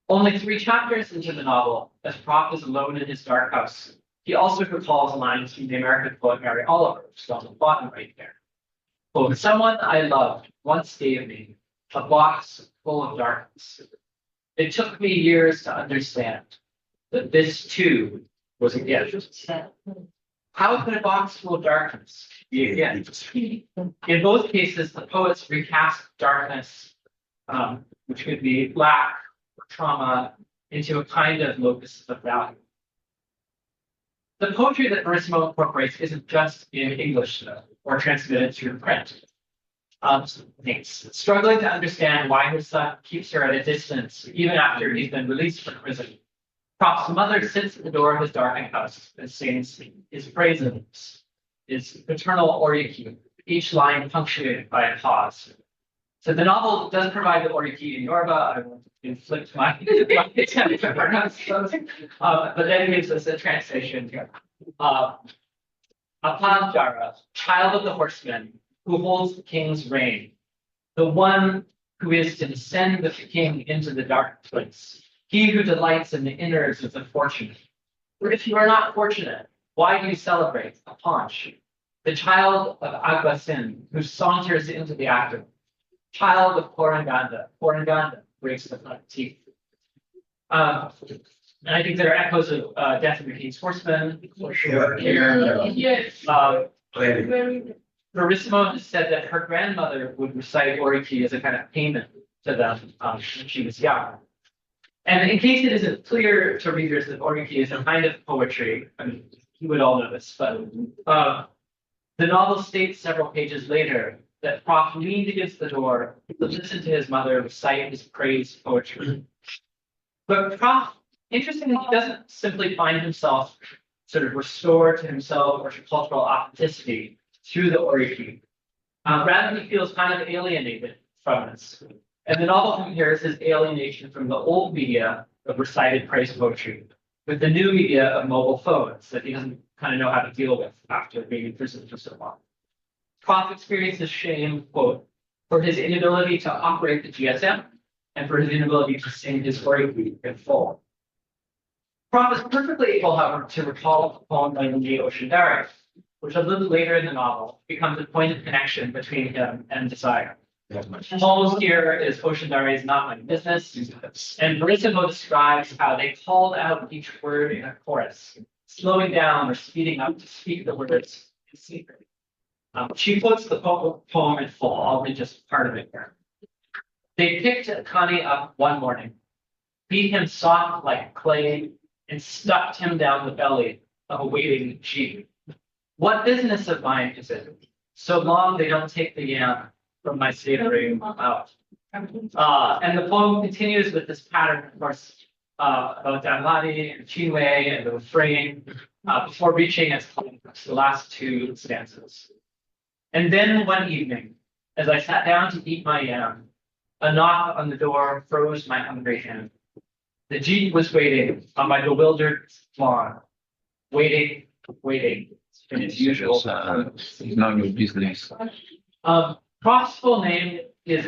Only 3 chapters into the novel, as Prof is alone in his dark house, he also recalls lines from the American poet Mary Oliver, which is on the bottom right there. Quote, "Someone I loved once gave me a box full of darkness. It took me years to understand that this too was a gift." How could a box full of darkness be a gift? In both cases, the poets recast darkness, which could be lack or trauma, into a kind of locus of value. The poetry that Verissimo incorporates isn't just in English, though, or transmitted through print. Struggling to understand why her son keeps her at a distance even after he's been released from prison. Prof's mother sits at the door of his darkened house and sings his praises, his paternal oriki, each line punctuated by a pause. So the novel does provide the oriki in Yoruba. I won't inflict my attempt to pronounce those, but then gives us a translation here. Apanjara, child of the horseman, who holds the king's reign, the one who is to descend with the king into the dark place, he who delights in the innards of the fortunate. For if you are not fortunate, why do you celebrate a paunch? The child of Agbasin, who saunters into the active, child of Koranganda, Koranganda breaks the front teeth. And I think there are echoes of Death of the King's Horseman, for sure. Yes. Verissimo has said that her grandmother would recite Oriki as a kind of payment to them when she was young. And in case it isn't clear to readers that Oriki is a kind of poetry, I mean, you would all know this, but the novel states several pages later that Prof leaned against the door to listen to his mother recite his praise poetry. But Prof, interestingly, he doesn't simply find himself sort of restored to himself or to cultural authenticity through the Oriki. Rather, he feels kind of alienated from this. And the novel compares his alienation from the old media of recited praise poetry with the new media of mobile phones that he doesn't kind of know how to deal with after being in prison for so long. Prof experiences shame, quote, for his inability to operate the GSM and for his inability to sing his Oriki in full. Prof is perfectly able, however, to recall a poem by Nge Oshindare, which a little later in the novel becomes a point of connection between him and Desire. Poems here is Oshindare's Not My Business, and Verissimo describes how they called out each word in a chorus, slowing down or speeding up to speak the words in secret. She quotes the poem in full, I'll read just part of it here. They picked Connie up one morning, beat him soft like clay, and stuffed him down the belly of a waiting sheep. What business of mine is it? So long they don't take the yam from my savory out. And the poem continues with this pattern, of course, about Danladi and Chinwe and the refrain before reaching its climax, the last 2 stanzas. And then one evening, as I sat down to eat my yam, a knock on the door froze my hungry hand. The jeep was waiting on my bewildered lawn, waiting in its usual. It's not your business. Prof's full name is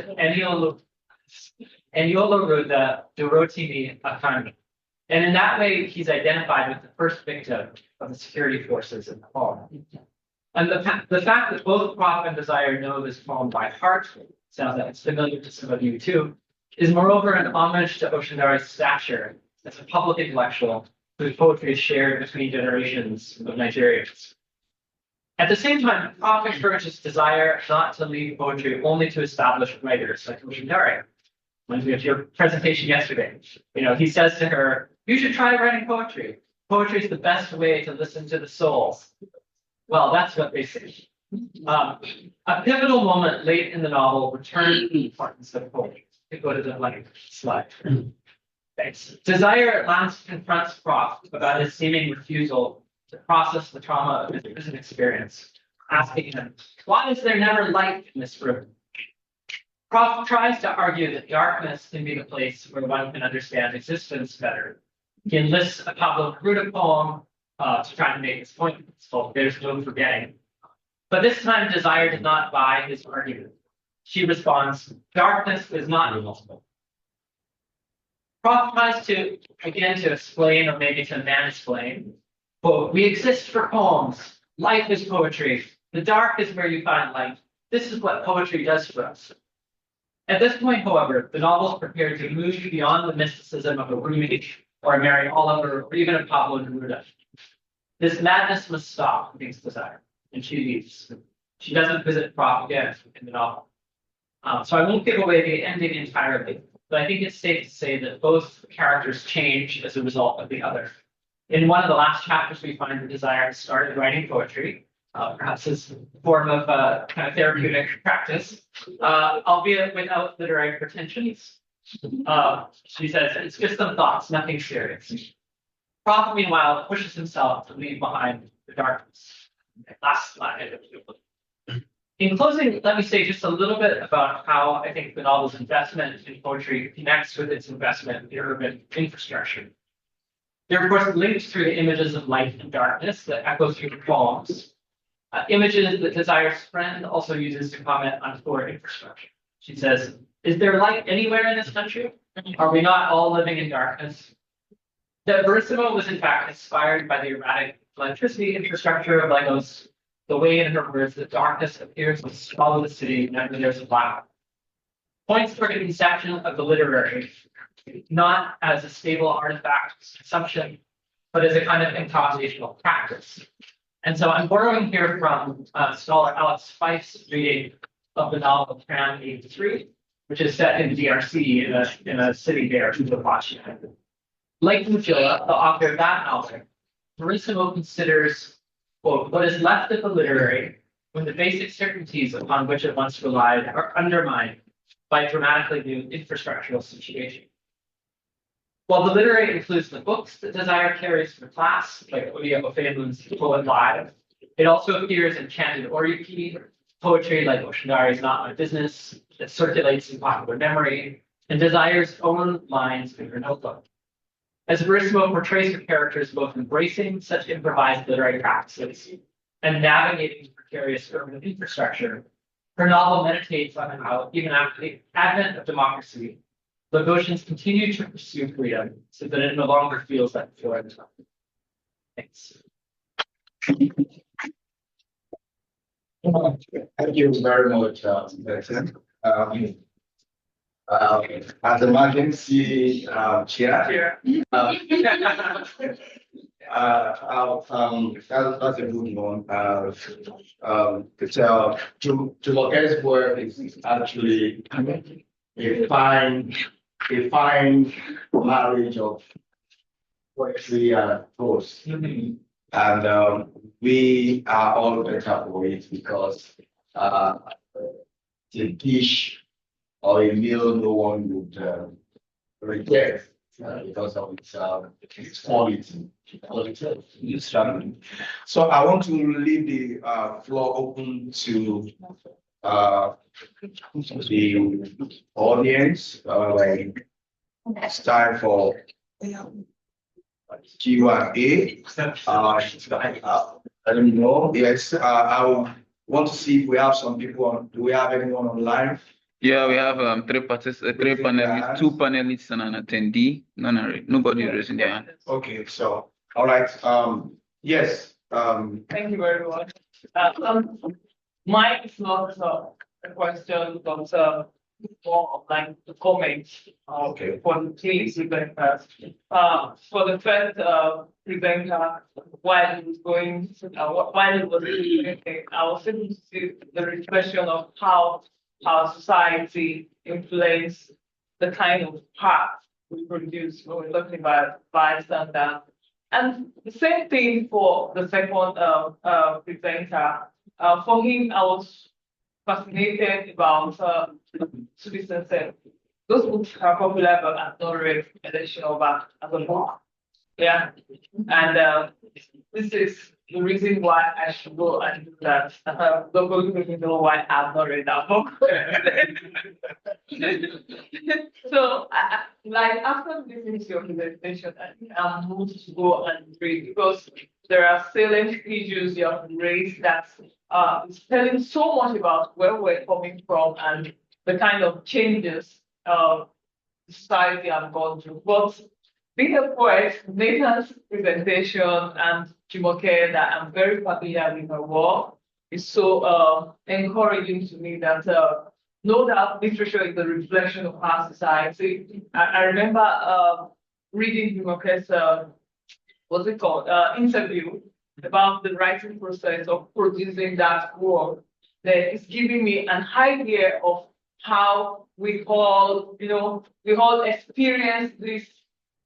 Enioluruda Dorotimi Akanda. And in that way, he's identified with the first victim of the security forces in the poem. And the fact that both Prof and Desire know this poem by heart, sounds like it's familiar to some of you too, is moreover an homage to Oshindare's stature as a public intellectual whose poetry is shared between generations of Nigerians. At the same time, Prof encourages desire not to leave poetry only to established writers like Oshindari. Reminds me of your presentation yesterday. He says to her, "You should try writing poetry. Poetry is the best way to listen to the soul." Well, that's what they say. A pivotal moment late in the novel returned the importance of poetry. Go to the blank slide. Thanks. Desire at last confronts Prof about his seeming refusal to process the trauma of his prison experience, asking him, "Why is there never light in this room?" Prof tries to argue that darkness can be the place where one can understand existence better. He enlists a Pablo Neruda poem to try to make his point. It's called "There's No Forgetting." But this time, Desire did not buy his argument. She responds, "Darkness is not impossible." Prof tries to explain, or maybe to mansplain, quote, "We exist for poems. Life is poetry. The dark is where you find light. This is what poetry does for us." At this point, however, the novel is prepared to move beyond the mysticism of a Rumi or a Mary Oliver or even a Pablo Neruda. This madness must stop, thinks Desire, and she leaves. She doesn't visit Prof again in the novel. So I won't give away the ending entirely, but I think it's safe to say that both characters change as a result of the other. In one of the last chapters, we find that Desire started writing poetry, perhaps as a form of kind of therapeutic practice, albeit without literary pretensions. She says, "It's just some thoughts, nothing serious." Prof, meanwhile, pushes himself to leave behind the darkness. Last slide. In closing, let me say just a little bit about how I think the novel's investment in poetry connects with its investment in urban infrastructure. There are, of course, links through the images of light and darkness that echo through the poems. Images that Desire's friend also uses to comment on poor infrastructure. She says, "Is there light anywhere in this country? Are we not all living in darkness?" That Verissimo was in fact inspired by the erratic electricity infrastructure of Lagos, the way, in her words, that darkness appears to swallow the city whenever there's a cloud. Points toward a conception of the literary, not as a stable artifact of consumption, but as a kind of improvisational practice. And so I'm borrowing here from scholar Alex Fife's reading of the novel Tram 83, which is set in DRC in a city there, Tupachi. Like Mutila, the author of that novel, Verissimo considers, quote, what is left of the literary when the basic certainties upon which it once relied are undermined by a dramatically new infrastructural situation. While the literary includes the books that Desire carries for class, like Odia Ofemun's Poet Live, it also appears in chanted oriki, poetry like Oshindari's Not My Business, that circulates in popular memory, and Desire's own lines in her notebook. As Verissimo portrays her characters both embracing such improvised literary practices and navigating precarious urban infrastructure, her novel meditates on how, even after the advent of democracy, Lagosians continue to pursue freedom so that it no longer feels like a foreign time. Thanks. Thank you very much, Vincent. As emergency chair, that's a good one. Jumoke's work is actually a fine marriage of poetry and prose. And we are all better for it because the dish or a meal no one would reject because of its quality. So I want to leave the floor open to the audience. It's time for Q&A. I don't know. Yes, I want to see if we have some people on. Do we have anyone online? Yeah, we have three panelists, two panelists and an attendee. Nobody raising their hand. Okay, so all right. Yes. Thank you very much. Mine is not a question, but more of like the comments Okay. for the three presenters. For the first presenter, while he was going, while he was presenting, I was able to see the reflection of how our society influence the kind of art we produce when we're talking about vice and that. And the same thing for the second presenter. For him, I was fascinated about to be sincere. Those books are popular, but I've not read edition of that as a book. Yeah. And this is the reason why I should go and do that. Don't go to know why I've not read that book. So, like after listening to your presentation, I think I'm moved to go and read because there are salient issues you have raised that is telling so much about where we're coming from and the kind of changes society have gone through. But being a poet, Nathan's presentation and Jumoke, that I'm very familiar with her work, is so encouraging to me that no doubt literature is a reflection of our society. I remember reading Jumoke's, what's it called, interview about the writing process of producing that work. That is giving me an idea of how we all, we all experience these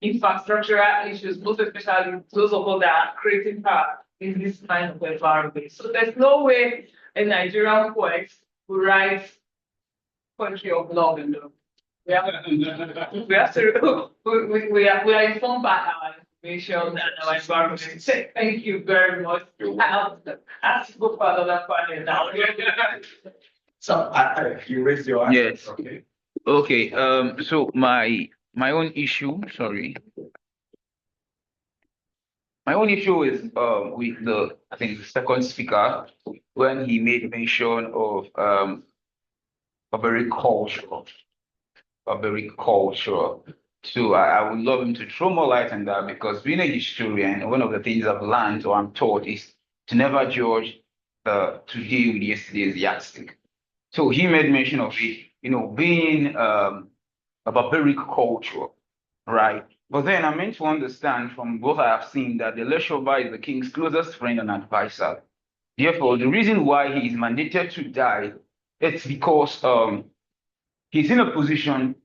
infrastructural issues, most especially those of us that are creating art in this kind of environment. So there's no way a Nigerian poet who writes poetry of love and love. We have to, we are informed by our information and our environment. Thank you very much. I'll ask to go for another panel now. So you raised your hand. Yes. Okay. Okay. So my own issue, sorry. My own issue is with I think the second speaker when he made mention of a very cultural. So I would love him to throw more light on that because being a historian, one of the things I've learned or I'm taught is to never judge today with yesterday's yardstick. So he made mention of it, being a barbaric culture, right? But then I'm meant to understand from what I have seen that the Leshoba is the king's closest friend and advisor. Therefore, the reason why he is mandated to die, it's because he's in a position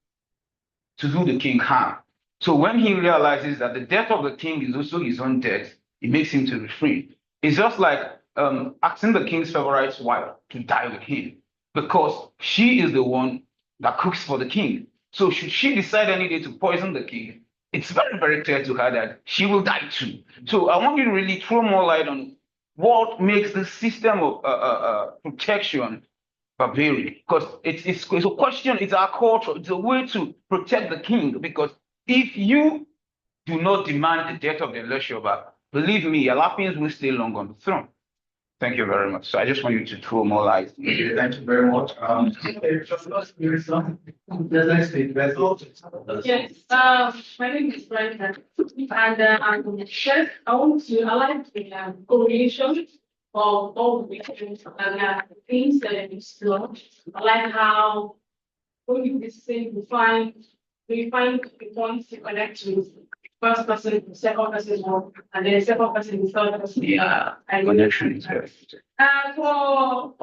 to do the king harm. So when he realizes that the death of the king is also his own death, it makes him to refrain. It's just like asking the king's favorite wife to die with him because she is the one that cooks for the king. So should she decide any day to poison the king, it's very, very clear to her that she will die too. So I want you to really throw more light on what makes the system of protection barbaric, because it's a question, it's our culture, it's a way to protect the king, because if you do not demand the death of the Leshoba, believe me, Alapians will stay long on the throne. Thank you very much. So I just want you to throw more light. Thank you very much. Yes, my name is Brenda, and chef, I like the correlation of all the pictures and things that are explored. I like how when you listen, we find the points to connect with first person, second person, and then second person, third person. Yeah, and connection. for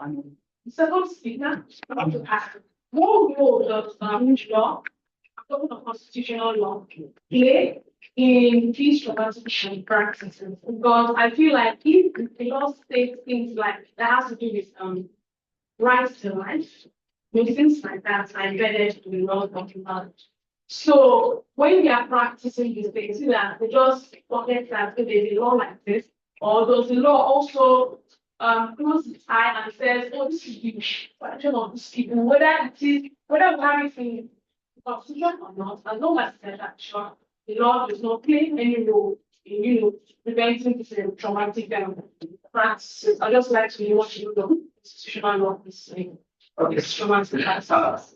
the second speaker, I want to ask, what role does law, talking of constitutional law, play in peace transition practices? Because I feel like if the law states things like that has to do with rights to life, things like that are embedded in the law document. So when they are practicing these things, they just forget that there's a law like this, or does the law also close its eye and says, oh, this is the function of this people, whether we have it in the constitution or not, as long as it's sure the law does not play any role in preventing this traumatic practices. I just like to know what you do, constitutional law is saying. Okay. Traumatic practices.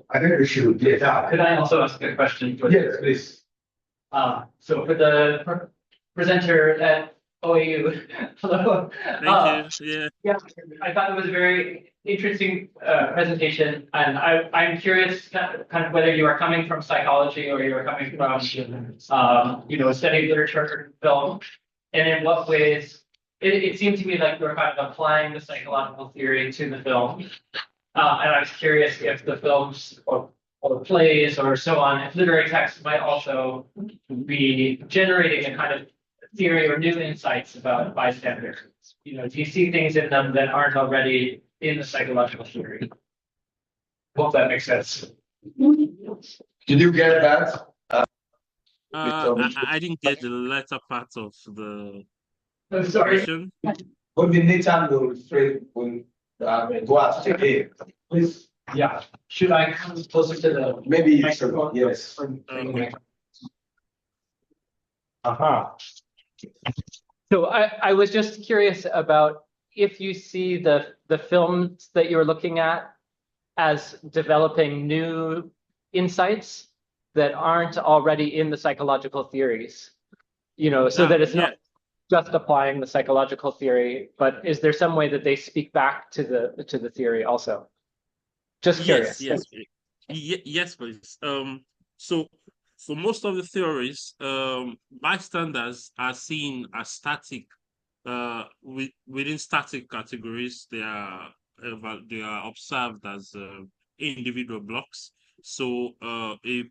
I think we should get that. Could I also ask a question? Yes, please. So for the presenter that OAU. Hello. Thank you. Yeah. Yeah, I thought it was a very interesting presentation, and I'm curious kind of whether you are coming from psychology or you are coming from, studying literature and film, and in what ways it seemed to me like you were kind of applying the psychological theory to the film. And I was curious if the films or plays or so on, if literary texts might also be generating a kind of theory or new insights about bystanders. Do you see things in them that aren't already in the psychological theory? Hope that makes sense. Did you get that? I didn't get the latter part of the I'm sorry. question. But the Nathan will go out again. Please. Yeah. Should I come closer to the Maybe microphone? yes. Okay. So I was just curious about if you see the films that you're looking at as developing new insights that aren't already in the psychological theories, so that it's not just applying the psychological theory, but is there some way that they speak back to the theory also? Just curious. Yes, please. So for most of the theories, bystanders are seen as static. Within static categories, they are observed as individual blocks. So a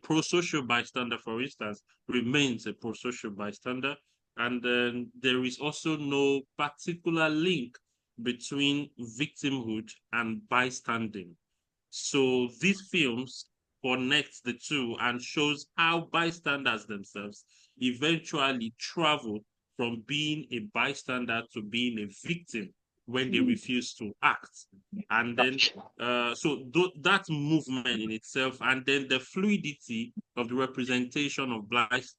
pro-social bystander, for instance, remains a pro-social bystander, and then there is also no particular link between victimhood and bystanding. So these films connect the two and shows how bystanders themselves eventually travel from being a bystander to being a victim when they refuse to act. And then, that movement in itself, and then the fluidity of the representation of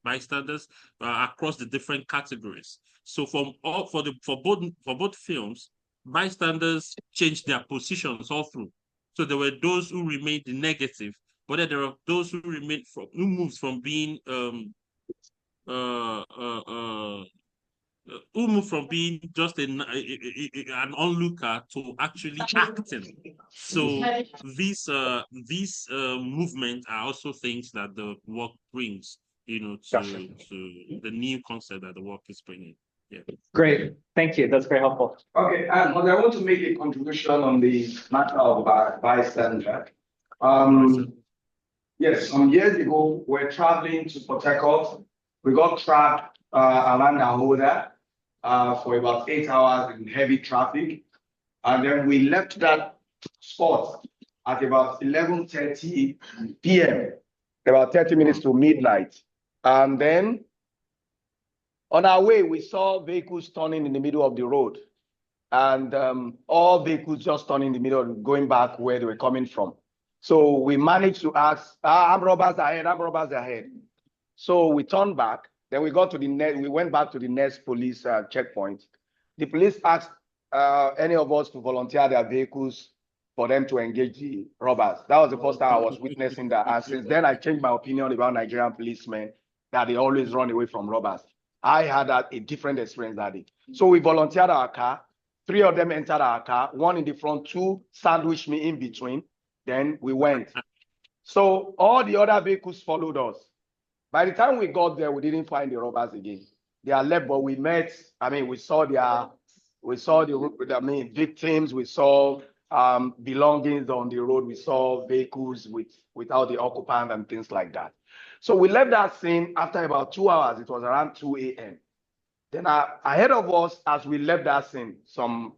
bystanders across the different categories. So for both films, bystanders changed their positions all through. So there were those who remained negative, but then there are those who moved from being who moved from being just an onlooker to actually acting. So these movements are also things that the work brings, to the new concept that the work is bringing. Yeah. Great, thank you. That's very helpful. Okay, but I want to make a contribution on the matter of bystander. Yes, some years ago, we're traveling to Port Harcourt. We got trapped around Nahoda for about 8 hours in heavy traffic. And then we left that spot at about 11:30 p.m., about 30 minutes to midnight. And then on our way, we saw vehicles turning in the middle of the road. And all vehicles just turning in the middle, going back where they were coming from. So we managed to ask, armed robbers ahead. So we turned back. Then we got to we went back to the next police checkpoint. The police asked any of us to volunteer their vehicles for them to engage the robbers. That was the first time I was witnessing that. And since then, I changed my opinion about Nigerian policemen, that they always run away from robbers. I had a different experience that day. So we volunteered our car. 3 of them entered our car, 1 in the front, 2 sandwiched me in between. Then we went. So all the other vehicles followed us. By the time we got there, we didn't find the robbers again. They are left, but we saw the victims, we saw belongings on the road, we saw vehicles without the occupant and things like that. So we left that scene after about 2 hours. It was around 2 a.m. Then ahead of us, as we left that scene, some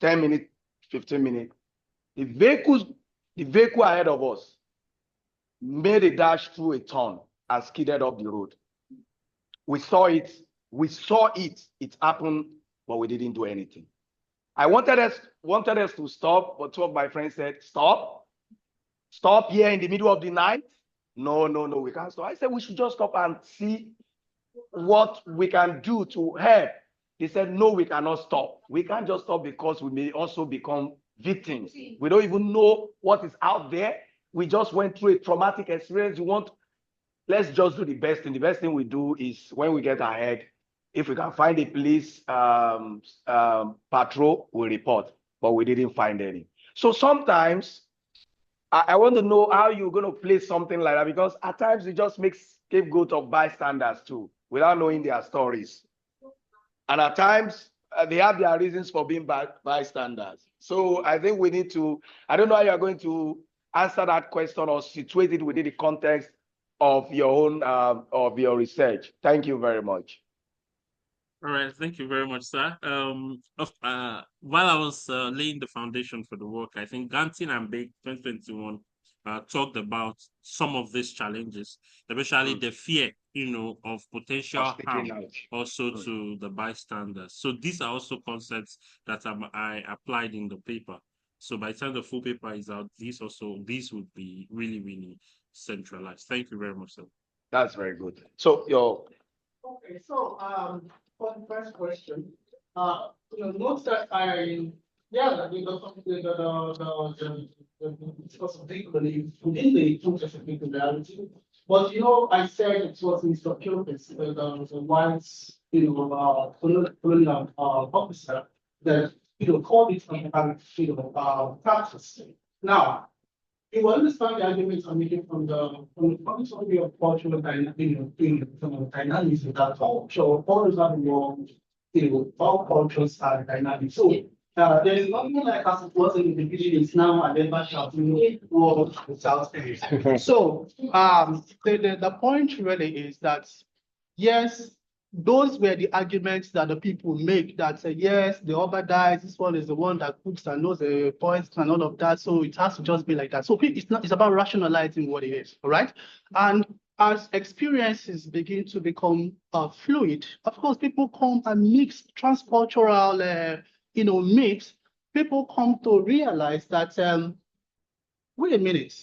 10 minutes, 15 minutes, the vehicle ahead of us made a dash through a turn and skidded up the road. We saw it, it happened, but we didn't do anything. I wanted us to stop, but 2 of my friends said, stop here in the middle of the night. No, we can't stop. I said, we should just stop and see what we can do to help. They said, no, we cannot stop. We can't just stop because we may also become victims. We don't even know what is out there. We just went through a traumatic experience. Let's just do the best thing. The best thing we do is when we get ahead, If we can find a police patrol, we'll report, but we didn't find any. So sometimes I want to know how you're going to play something like that, because at times it just makes scapegoat of bystanders too, without knowing their stories. And at times they have their reasons for being bystanders. So I think we need to, I don't know how you're going to answer that question or situate it within the context of your own, of your research. Thank you very much. All right, thank you very much, sir. While I was laying the foundation for the work, I think Gantin and Bake 2021 talked about some of these challenges, especially the fear, of potential harm also to the bystanders. So these are also concepts that I applied in the paper. So by the time the full paper is out, these would be really, really centralized. Thank you very much, sir. That's very good. So Okay, so for the first question, notes that discuss particularly within the context of reality. But I said it was Mr. Kilpis, the white, colonial officer that called it practice. Now, you will understand the arguments I'm making from the point of view of cultural dynamics that culture always have involved, all cultures are dynamic. So there is nothing like as it was in the beginning, it's now and then back out, world without end. So the point really is that yes, those were the arguments that the people make that say, yes, the other dies, this one is the one that cooks and knows the points and all of that. So it has to just be like that. So it's about rationalizing what it is, all right? And as experiences begin to become fluid, of course, people come and mix transcultural, mix. People come to realize that, wait a minute,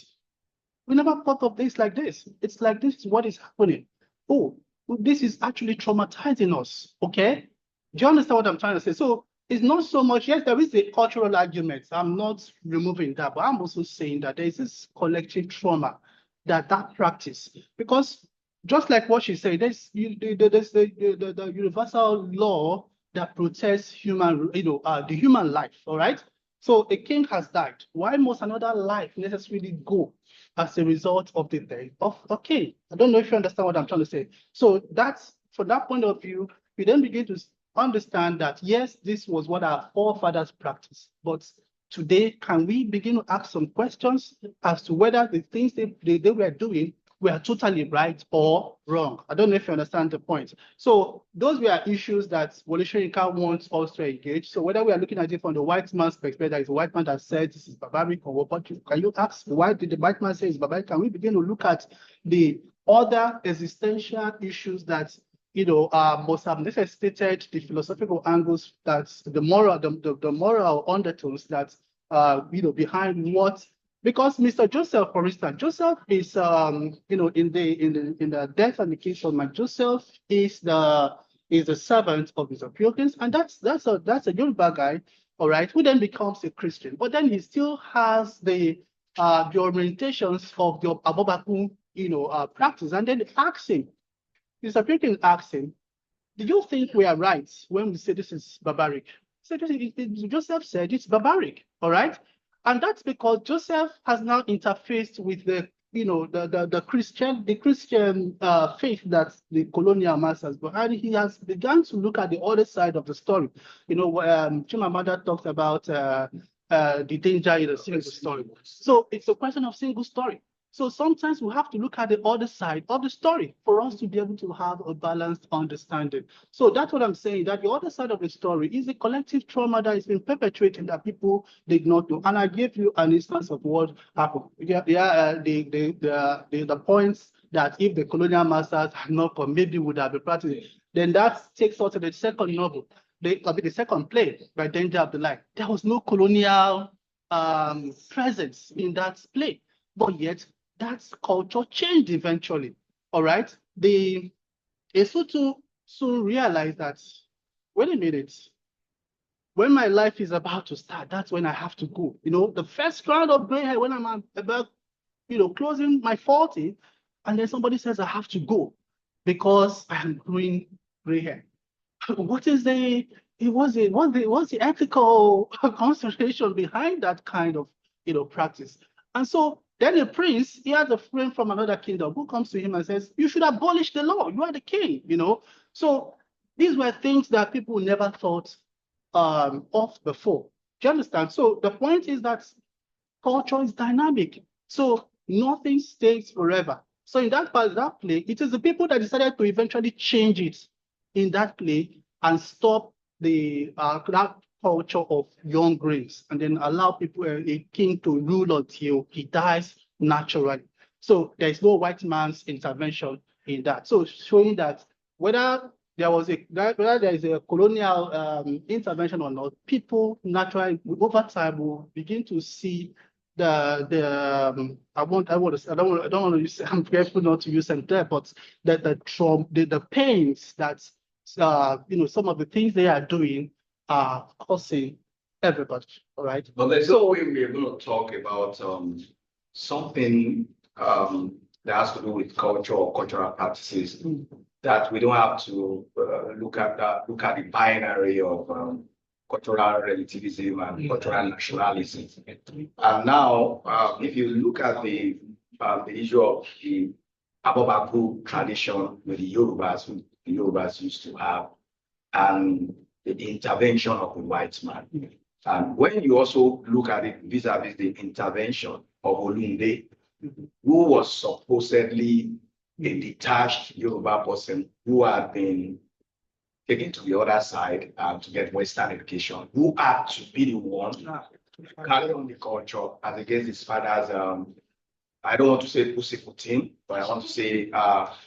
we never thought of this like this. It's like this is what is happening. Oh, this is actually traumatizing us, okay? Do you understand what I'm trying to say? So it's not so much, yes, there is a cultural argument. I'm not removing that, but I'm also saying that there is this collective trauma that practice, because just like what she said, there's the universal law that protects human, the human life, all right? So a king has died. Why must another life necessarily go as a result of the death of a king? I don't know if you understand what I'm trying to say. So that's, from that point of view, we then begin to understand that, yes, this was what our forefathers practiced. But today, can we begin to ask some questions as to whether the things they were doing were totally right or wrong? I don't know if you understand the point. So those were issues that Wole Soyinka wants us to engage. So whether we are looking at it from the white man's perspective, that is a white man that said this is barbaric or what, can you ask why did the white man say it's barbaric? Can we begin to look at the other existential issues that must have necessitated the philosophical angles, that the moral undertones that behind what. Because Mr. Joseph, for instance, Joseph is in the death and the case of my Joseph is the servant of Mr. Pilkins, and that's a Yoruba guy, all right, who then becomes a Christian, but then he still has the orientations of the Abobaku practice, and then asks him, Mr. Pilkins asks him, do you think we are right when we say this is barbaric? So Joseph said it's barbaric, all right? And that's because Joseph has now interfaced with the Christian faith that the colonial masters, and he has begun to look at the other side of the story. Chimamanda talks about the danger in a single story. So it's a question of single story. So sometimes we have to look at the other side of the story for us to be able to have a balanced understanding. So that's what I'm saying, that the other side of the story is the collective trauma that has been perpetrated that people did not know. And I gave you an instance of what happened. The points that if the colonial masters had not come, maybe would have been practicing. Then that takes us to the second novel, the second play by Danger of the Light. There was no colonial presence in that play, but yet that culture changed eventually. All right. The Lesotho soon realized that, wait a minute, when my life is about to start, that's when I have to go. The first round of gray hair when I'm about, closing my 40, and then somebody says I have to go because I'm growing gray hair. What is what's the ethical consideration behind that kind of practice? And so then the prince, he has a friend from another kingdom who comes to him and says, "You should abolish the law. You are the king." So these were things that people never thought of before. Do you understand? So the point is that culture is dynamic. So nothing stays forever. So in that part, that play, it is the people that decided to eventually change it in that play and stop the that culture of young graves and then allow people, a king to rule until he dies naturally. So there is no white man's intervention in that. So showing that whether there is a colonial intervention or not, people naturally over time will begin to see I don't want to use, I'm careful not to use them there, but the pains that some of the things they are doing are causing everybody. All right. But there's no way we're going to talk about something that has to do with culture or cultural practices that we don't have to look at the binary of cultural relativism and cultural nationalism. And now, if you look at the issue of the Abobaku tradition with the Yorubas used to have, and the intervention of the white man. And when you also look at it vis-a-vis the intervention of Olunde, who was supposedly a detached Yoruba person who had been taken to the other side to get Western education, who had to be the one to carry on the culture as against his father's, I don't want to say pussyfooting, but I want to say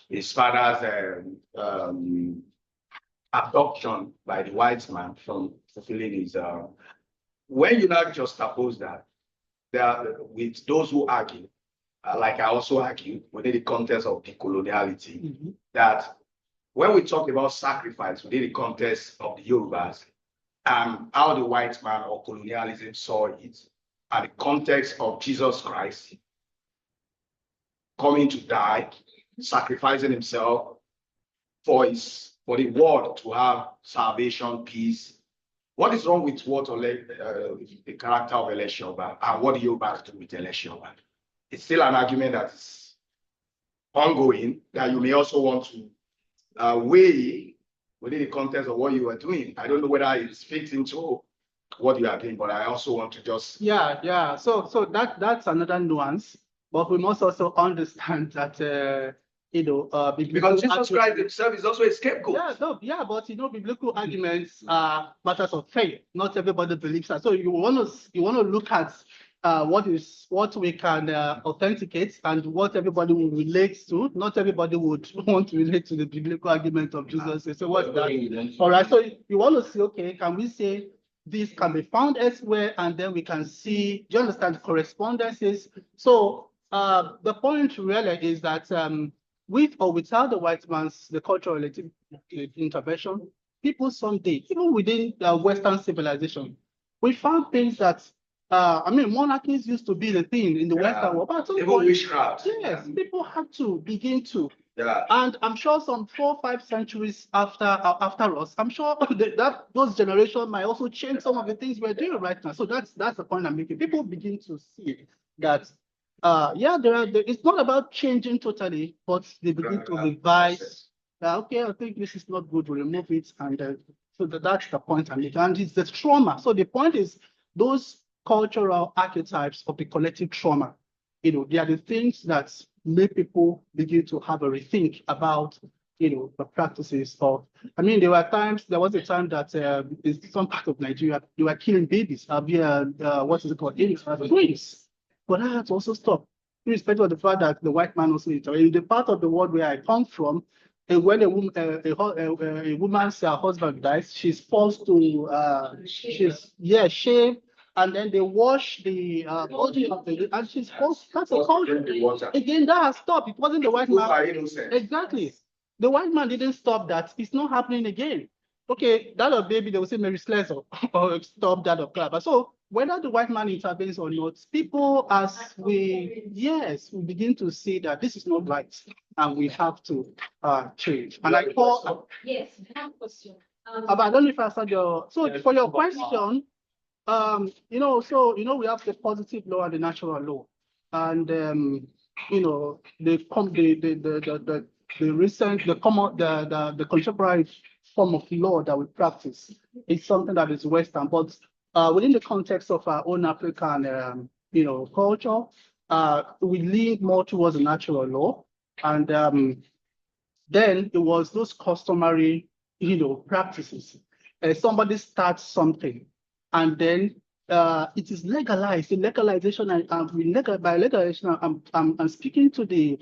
his father's adoption by the white man from fulfilling his. When you now juxtapose that, with those who argue, like I also argue within the context of decoloniality, that when we talk about sacrifice within the context of the Yorubas and how the white man or colonialism saw it, and the context of Jesus Christ coming to die, sacrificing himself for the world to have salvation, peace. What is wrong with the character of Eleshoba and what the Yorubas do with Eleshoba? It's still an argument that is ongoing that you may also want to weigh within the context of what you are doing. I don't know whether it fits into what you are doing, but I also want to just So that's another nuance, but we must also understand that because Jesus Christ himself is also a scapegoat. But biblical arguments are matters of faith. Not everybody believes that. So you want to look at what we can authenticate and what everybody will relate to. Not everybody would want to relate to the biblical argument of Jesus. So what's that? All right. So you want to say, okay, can we say this can be found elsewhere, and then we can see? Do you understand the correspondences? So the point really is that with or without the white man's the cultural intervention, people someday, even within Western civilization, we found things that monarchies used to be the thing in the Western world. But even witchcraft. Yes, people had to begin to. And I'm sure some 4 or 5 centuries after us, I'm sure that those generations might also change some of the things we're doing right now. So that's the point I'm making. People begin to see that it's not about changing totally, but they begin to revise. Okay, I think this is not good, we remove it, and so that's the point I'm making. And it's the trauma. So the point is those cultural archetypes of the collective trauma. They are the things that make people begin to have a rethink about the practices of. There was a time that in some part of Nigeria they were killing babies. What is it called? Twins. But that had to also stop, irrespective of the fact that the white man also intervened. In the part of the world where I come from, when a woman's husband dies, she's forced to shave, and then they wash the body of the, and she's forced. That's a culture. Again, that has stopped. It wasn't the white man. Exactly. The white man didn't stop that. It's not happening again. Okay, that of baby, they will say Mary Slessor or stop that of Clapper. So whether the white man intervenes or not, people, we begin to see that this is not right and we have to change. And Yes, I have a question. But I don't know if I answered your, so for your question, we have the positive law and the natural law. And, the contemporary form of law that we practice is something that is Western, but within the context of our own African, culture, we lean more towards the natural law. And then it was those customary, practices. Somebody starts something, and then it is legalized. The legalization, by legalization, I'm speaking to the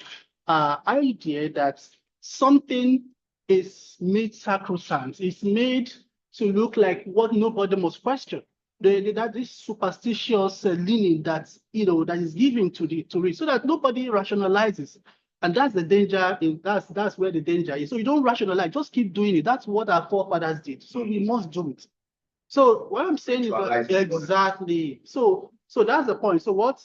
idea that something is made sacrosanct. It's made to look like what nobody must question. That this superstitious leaning that is given to it, so that nobody rationalizes. And that's the danger. That's where the danger is. So you don't rationalize, just keep doing it. That's what our forefathers did. So we must do it. So what I'm saying is that exactly. So that's the point. So what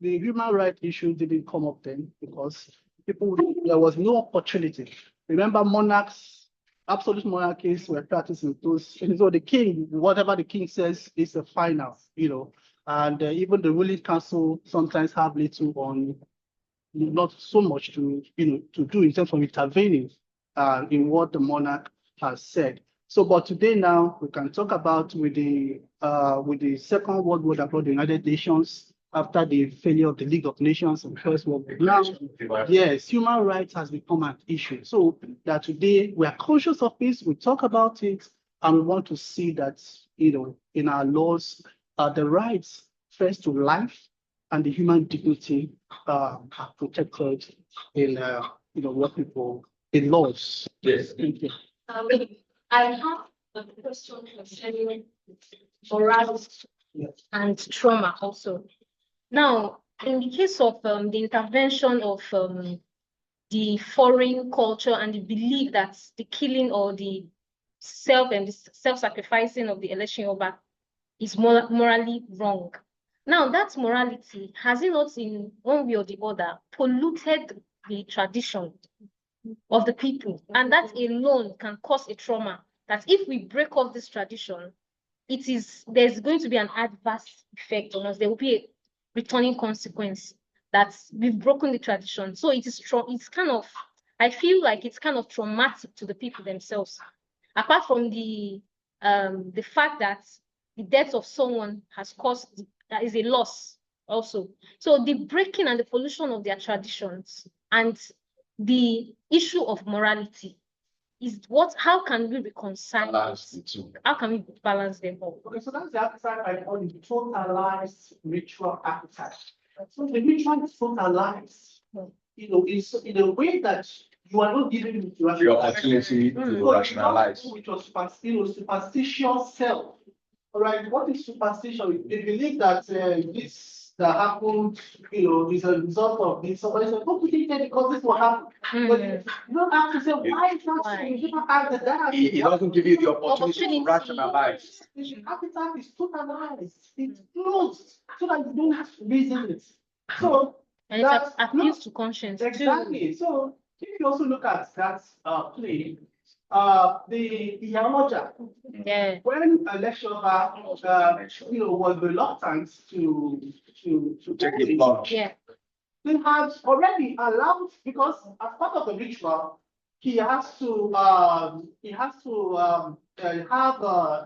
the human rights issue didn't come up then because there was no opportunity. Remember, monarchs, absolute monarchies were practicing those. So the king, whatever the king says is the final. And even the ruling council sometimes have little on. Not so much to do in terms of intervening in what the monarch has said. So, but today now we can talk about with the Second World War about the United Nations after the failure of the League of Nations and First World War. Now, yes, human rights has become an issue. So that today we are conscious of this, we talk about it, and we want to see that in our laws, the rights first to life and the human dignity are protected in what people in laws. Yes. Thank you. I have a question concerning morality and trauma also. Now, in the case of the intervention of the foreign culture and the belief that the killing or the self-sacrificing of the election Oba is morally wrong. Now, that morality, has it not in one way or the other polluted the tradition of the people? And that alone can cause a trauma that if we break off this tradition, there's going to be an adverse effect on us. There will be a returning consequence that we've broken the tradition. So it's kind of, I feel like it's kind of traumatic to the people themselves. Apart from the fact that the death of someone has caused, that is a loss also. So the breaking and the pollution of their traditions and the issue of morality is how can we reconcile? How can we balance them all? Okay, so that's the appetite I call the totalized ritual appetite. So the ritual is totalized, is in a way that you are not giving the opportunity to rationalize. Which was superstitious self. All right, what is superstition? They believe that this that happened, is a result of this. Somebody said, "Oh, we did that because this will happen." But you don't have to say why is that so. You don't have the data. It doesn't give you the opportunity to rationalize. The appetite is totalized. It's closed so that you don't have to reason it. So and it appeals to conscience. Exactly. So if you also look at that play, the Yamaja, when a lecturer was reluctant to take the plunge. They had already allowed, because as part of the ritual, he has to have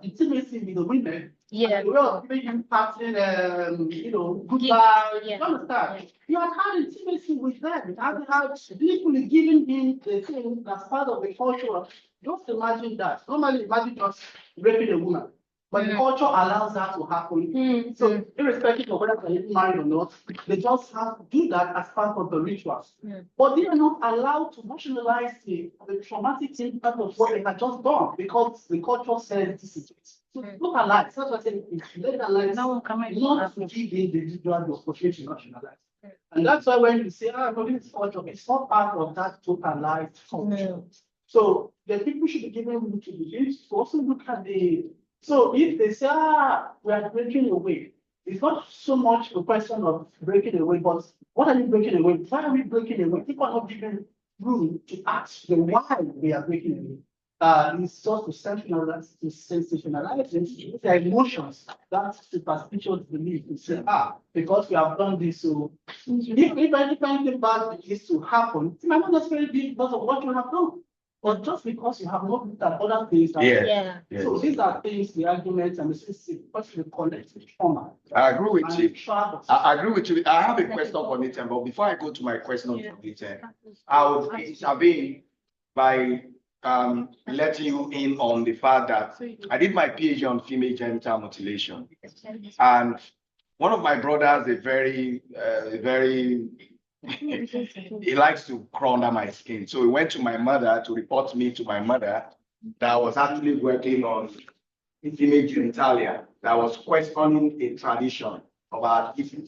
intimacy with the women. Yeah. Well, giving partner, goodbye. You understand? You had had intimacy with them. You had literally given him the thing as part of the culture. Just imagine that. Normally, imagine just raping a woman. But the culture allows that to happen. So, irrespective of whether they're married or not, they just have to do that as part of the rituals. But they are not allowed to rationalize the traumatic impact of what they had just done because the culture says this is it. So, look alike. That's what I said. It's legalized. Not to give the individual the opportunity to rationalize. And that's why when you say, no, this is culture, it's not part of that totalized culture. So, the people should be given room to believe, to also look at the. So if they say, we are breaking away, it's not so much a question of breaking away, but what are you breaking away? Why are we breaking away? People are not given room to ask the why we are breaking away. is just to sensationalize their emotions. That's superstitious belief. To say, because we have done this, so if anything bad begins to happen, it might not necessarily be because of what you have done, but just because you have not looked at other things. Yeah. So these are things, the arguments, and the because we connect with trauma. I agree with you. I agree with you. I have a question for Nathan, but before I go to my question for Nathan, I would intervene by letting you in on the fact that I did my PhD on female genital mutilation, and one of my brothers is very he likes to crawl under my skin. So he went to my mother to report me to my mother that I was actually working on female genitalia, that I was questioning a tradition of our people.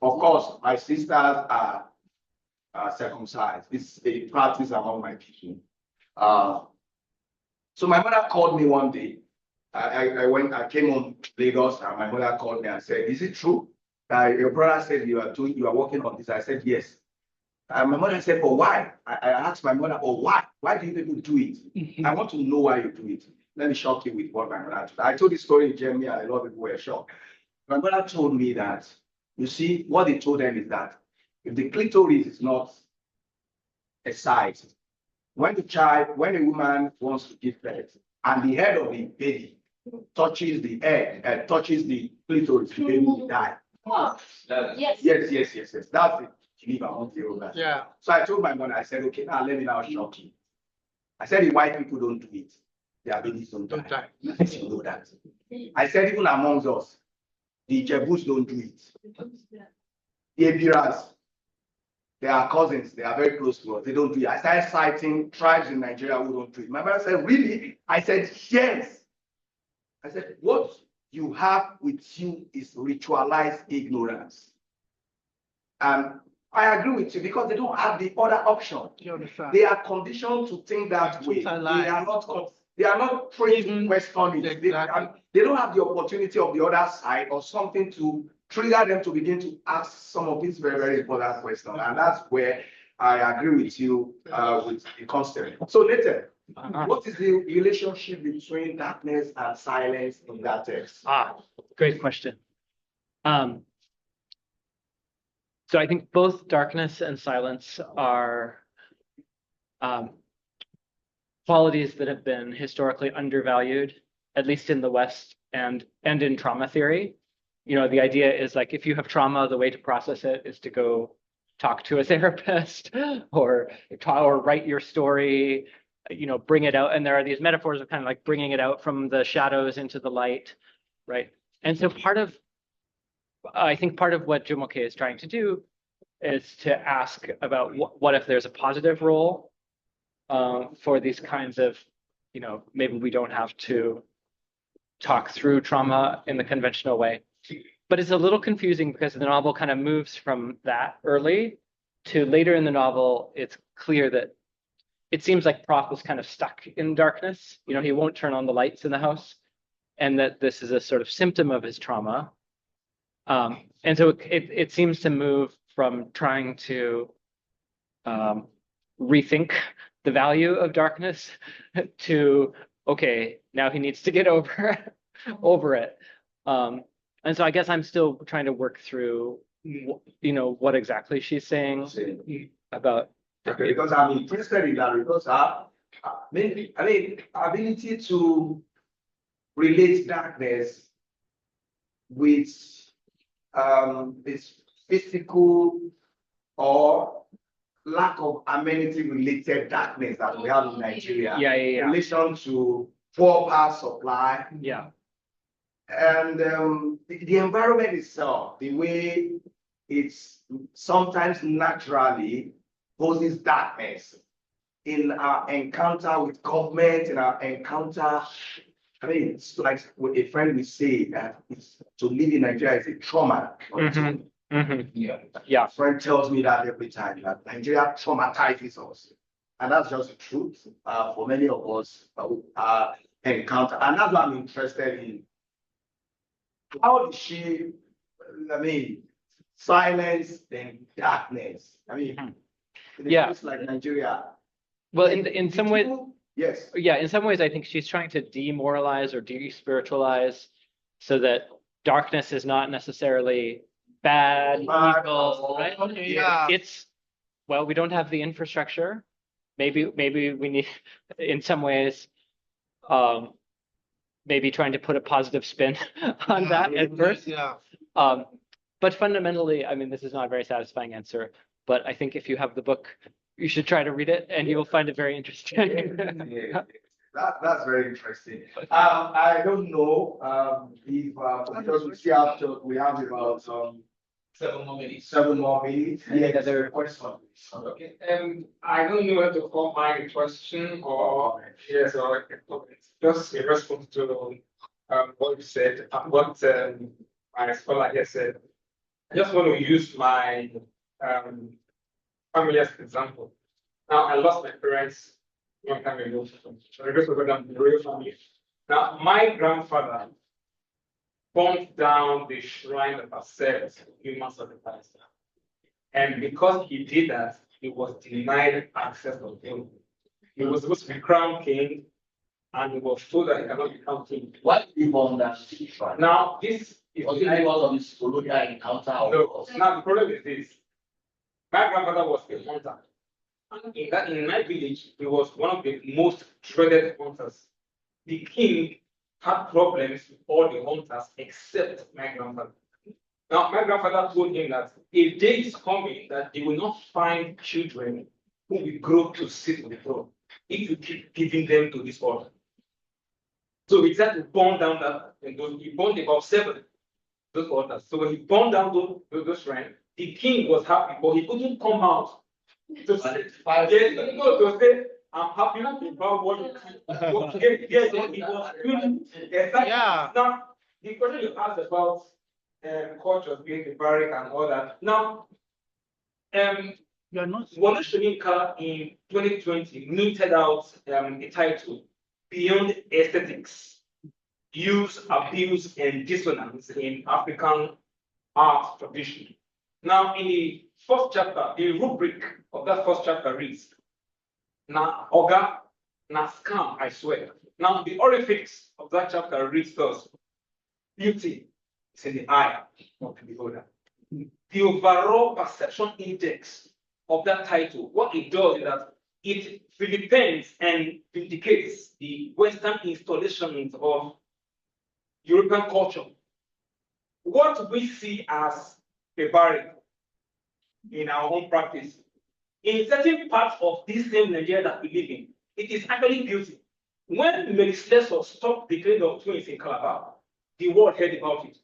Of course, my sisters are circumcised. It's a practice among my people. So my mother called me one day. I came on Lagos, and my mother called me and said, "Is it true that your brother said you are working on this?" I said, "Yes." And my mother said, "Oh, why?" I asked my mother, "Oh, why? Why do you people do it? I want to know why you do it." Let me shock you with what my mother told. I told this story in Germany, and a lot of people were shocked. My mother told me that, you see, what they told them is that if the clitoris is not a site, when a woman wants to give birth, and the head of the baby touches the head, touches the clitoris, the baby will die. Yes. That's it. Yeah. So I told my mother, I said, "Okay, now let me now shock you." I said, "The white people don't do it. Their babies don't die. Let you know that." I said, "Even amongst us, the Jebus don't do it. The Ebiras, they are cousins, they are very close to us. They don't do it." I started citing tribes in Nigeria who don't do it. My mother said, "Really?" I said, "Yes." I said, "What you have with you is ritualized ignorance." And I agree with you, because they don't have the other option. They are conditioned to think that way. They are not trained to question it. They don't have the opportunity of the other side or something to trigger them to begin to ask some of these very, very important questions. And that's where I agree with you with the concept. So Nathan, what is the relationship between darkness and silence in that text? Great question. So I think both darkness and silence are qualities that have been historically undervalued, at least in the West and in trauma theory. You know, the idea is like, if you have trauma, the way to process it is to go talk to a therapist or write your story, you know, bring it out. And there are these metaphors of kind of like bringing it out from the shadows into the light, right? And so I think part of what Jumoke is trying to do is to ask about what if there's a positive role for these kinds of, you know, maybe we don't have to talk through trauma in the conventional way. But it's a little confusing because the novel kind of moves from that early to later in the novel. It's clear that it seems like Prof is kind of stuck in darkness. You know, he won't turn on the lights in the house, and that this is a sort of symptom of his trauma. And so it seems to move from trying to rethink the value of darkness to, okay, now he needs to get over it. And so I guess I'm still trying to work through, you know, what exactly she's saying about. Okay, because I'm interested in that, because I mean, ability to relate darkness with its physical or lack of amenity-related darkness that we have in Nigeria. In relation to poor power supply. And the environment itself, the way it's sometimes naturally poses darkness in our encounter with government, in our encounter. I mean, it's like what a friend will say that to live in Nigeria is a trauma. A friend tells me that every time, that Nigeria traumatizes us. And that's just the truth for many of us encounter. And that's what I'm interested in. How did she, silence and darkness? I mean, in a place like Nigeria. Well, in some ways, Yes. Yeah, in some ways, I think she's trying to demoralize or de-spiritualize so that darkness is not necessarily bad, evil, right? Okay, yeah. Well, we don't have the infrastructure. Maybe we need, in some ways, maybe trying to put a positive spin on that at first. Yeah. But fundamentally, I mean, this is not a very satisfying answer, but I think if you have the book, you should try to read it and you will find it very interesting. That's very interesting. I don't know if because we see after we have about 7 more minutes. 7 more minutes. Any other question? Okay. I don't know where to call my question or yes or just a response to what you said, what my scholar here said. I just want to use my family as an example. Now, I lost my parents a long time ago. So I guess we're going to the real family. Now, my grandfather burnt down the shrine that accepts human sacrifice. And because he did that, he was denied access to him. He was supposed to be crowned king, and he was told that he cannot become king. Why did you burn that shrine? Now, this is because of this colonial encounter. No, now the problem is this. My grandfather was a hunter. And in my village, he was one of the most dreaded hunters. The king had problems with all the hunters except my grandfather. Now, my grandfather told him that a day is coming that they will not find children who will grow to sit on the throne if you keep giving them to this order. So he decided to burn down that, and he burned about 7 those orders. So when he burned down those shrines, the king was happy, but he couldn't come out to say, I'm happy about what you did. Yes, he was doing exactly. Yeah. Now, the question you asked about cultures being the barrack and all that. Now, You are not. Wole Soyinka in 2020 minted out a title, Beyond Aesthetics, Use, Abuse, and Dissonance in African Art Tradition. Now, in the first chapter, the rubric of that first chapter reads, Na Oga, na scam, I swear. Now, the orifice of that chapter reads thus, beauty is in the eye of the beholder. The overall perception index of that title, what it does is that it vilipends and vindicates the Western installations of European culture. What we see as a barrier in our own practice, in certain parts of this same Nigeria that we live in, it is actually beauty. When legislature stopped the killing of twins in Calabar, the world heard about it.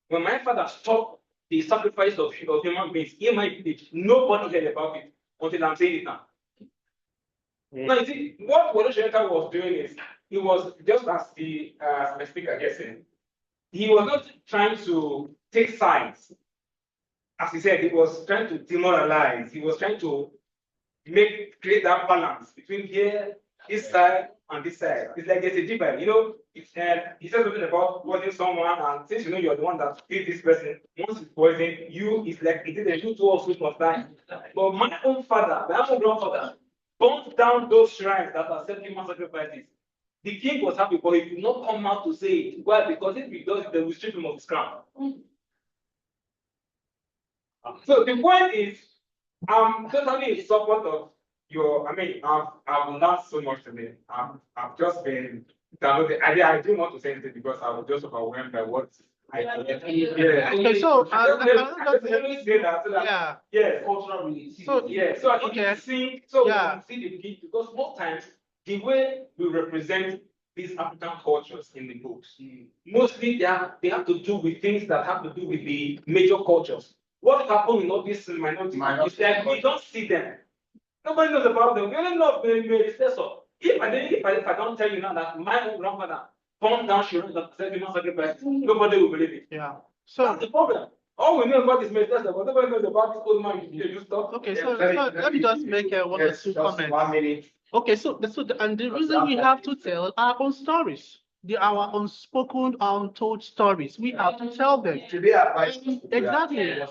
When my father stopped the sacrifice of human beings in my village, nobody heard about it until I'm saying it now. Now, you see, what Wole Soyinka was doing is, he was just as my speaker just said, he was not trying to take sides. As he said, he was trying to demoralize. He was trying to create that balance between here, this side, and this side. It's like there's a divide. You know, he said something about poisoning someone, and since you know you're the one that feeds this person, once it's poisoned, it's like it didn't you two also must die. But my own father, my own grandfather, burnt down those shrines that are set human sacrifices. The king was happy, but he did not come out to say it. Why? Because if he does it, they will strip him of his crown. So the point is, I'm totally in support of your. I mean, I've learned so much today. I've just been downloading. I didn't want to say anything because I was just overwhelmed by what I did. Yeah. Okay, so I always say that. So that yeah. Yes. Cultural reality. So yeah. So I can see. So yeah. We can see the beginning because most times the way we represent these African cultures in the books, mostly they have to do with things that have to do with the major cultures. What happened in all these minorities is that we don't see them. Nobody knows about them. We only know so. If I don't tell you now that my own grandfather found down children that said human sacrifice, nobody will believe it. Yeah. So that's the problem. All we know about is Manchester, but nobody knows about this old man who do stuff. okay, so let me just make one or two comments. 1 minute. Okay, and the reason we have to tell our own stories. our unspoken, untold stories. We have to tell them. Today, advice. Exactly.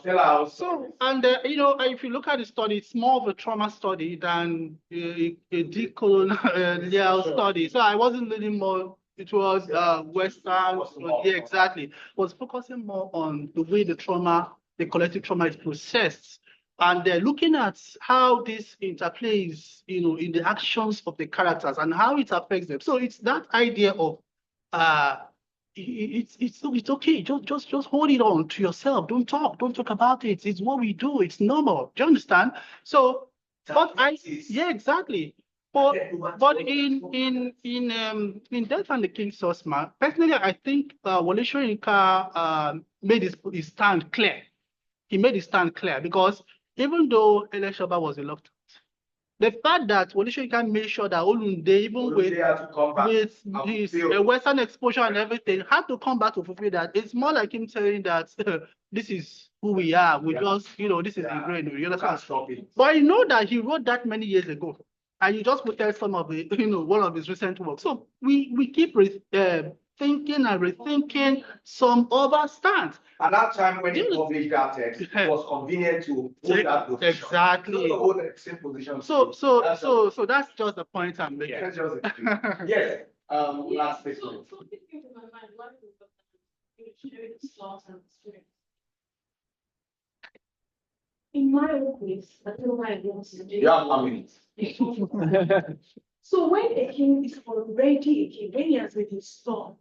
So, and if you look at the study, it's more of a trauma study than a decolonial study. So I wasn't really more. It was Western. Yeah, exactly. Was focusing more on the way the collective trauma is processed. And they're looking at how this interplays, in the actions of the characters and how it affects them. So it's that idea of it's okay. Just hold it on to yourself. Don't talk about it. It's what we do. It's normal. Do you understand? So, yeah, exactly. But in Death and the King's Osman, personally, I think Wole Soyinka made his stand clear. He made his stand clear because even though Ele Shoba was reluctant, the fact that Wole Soyinka made sure that Olunde, even with his Western exposure and everything, had to come back to fulfill that. It's more like him telling that this is who we are. We just, this is ingrained. You understand? But I know that he wrote that many years ago, and you just put out some of the, one of his recent work. So we keep thinking and rethinking some other stands. At that time when he published that text, it was convenient to hold that position. Exactly. Not hold the same position. So that's just the point I'm making. Yes. Last statement. So thinking in my mind, what is the sharing the source and the spirit? In my own place, I don't know why I want to do. Yeah, I mean. So when a king is already a king, when he has been installed,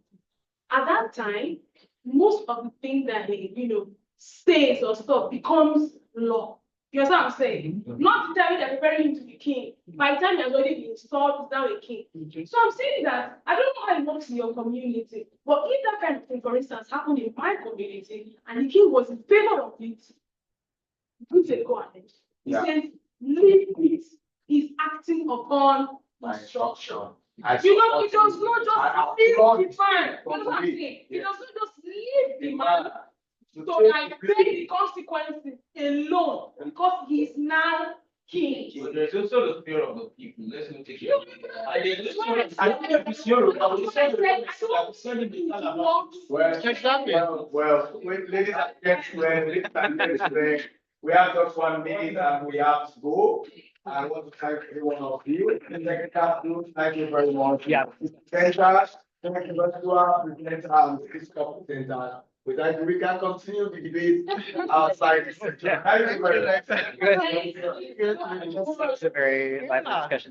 at that time, most of the things that he, says or stuff becomes law. You understand what I'm saying? Not the time they're preparing him to be king. By the time he has already been installed, he's now a king. So I'm saying that I don't know how it works in your community, but if that kind of thing, for instance, happened in my community and the king was in favor of it, you say go ahead. He says, leave it. He's acting upon instruction. He does not just leave the man. You know what I'm saying? He does not just leave the man. So I pay the consequences alone because he's now king. But there's also the fear of the people. Let's not take it. Well, ladies and gentlemen, we have just 1 minute and we have to go. I want to thank every one of you. Thank you very much. Yeah. Thank you very much. We can continue the debate outside. Thank you very much. It's a very lively discussion.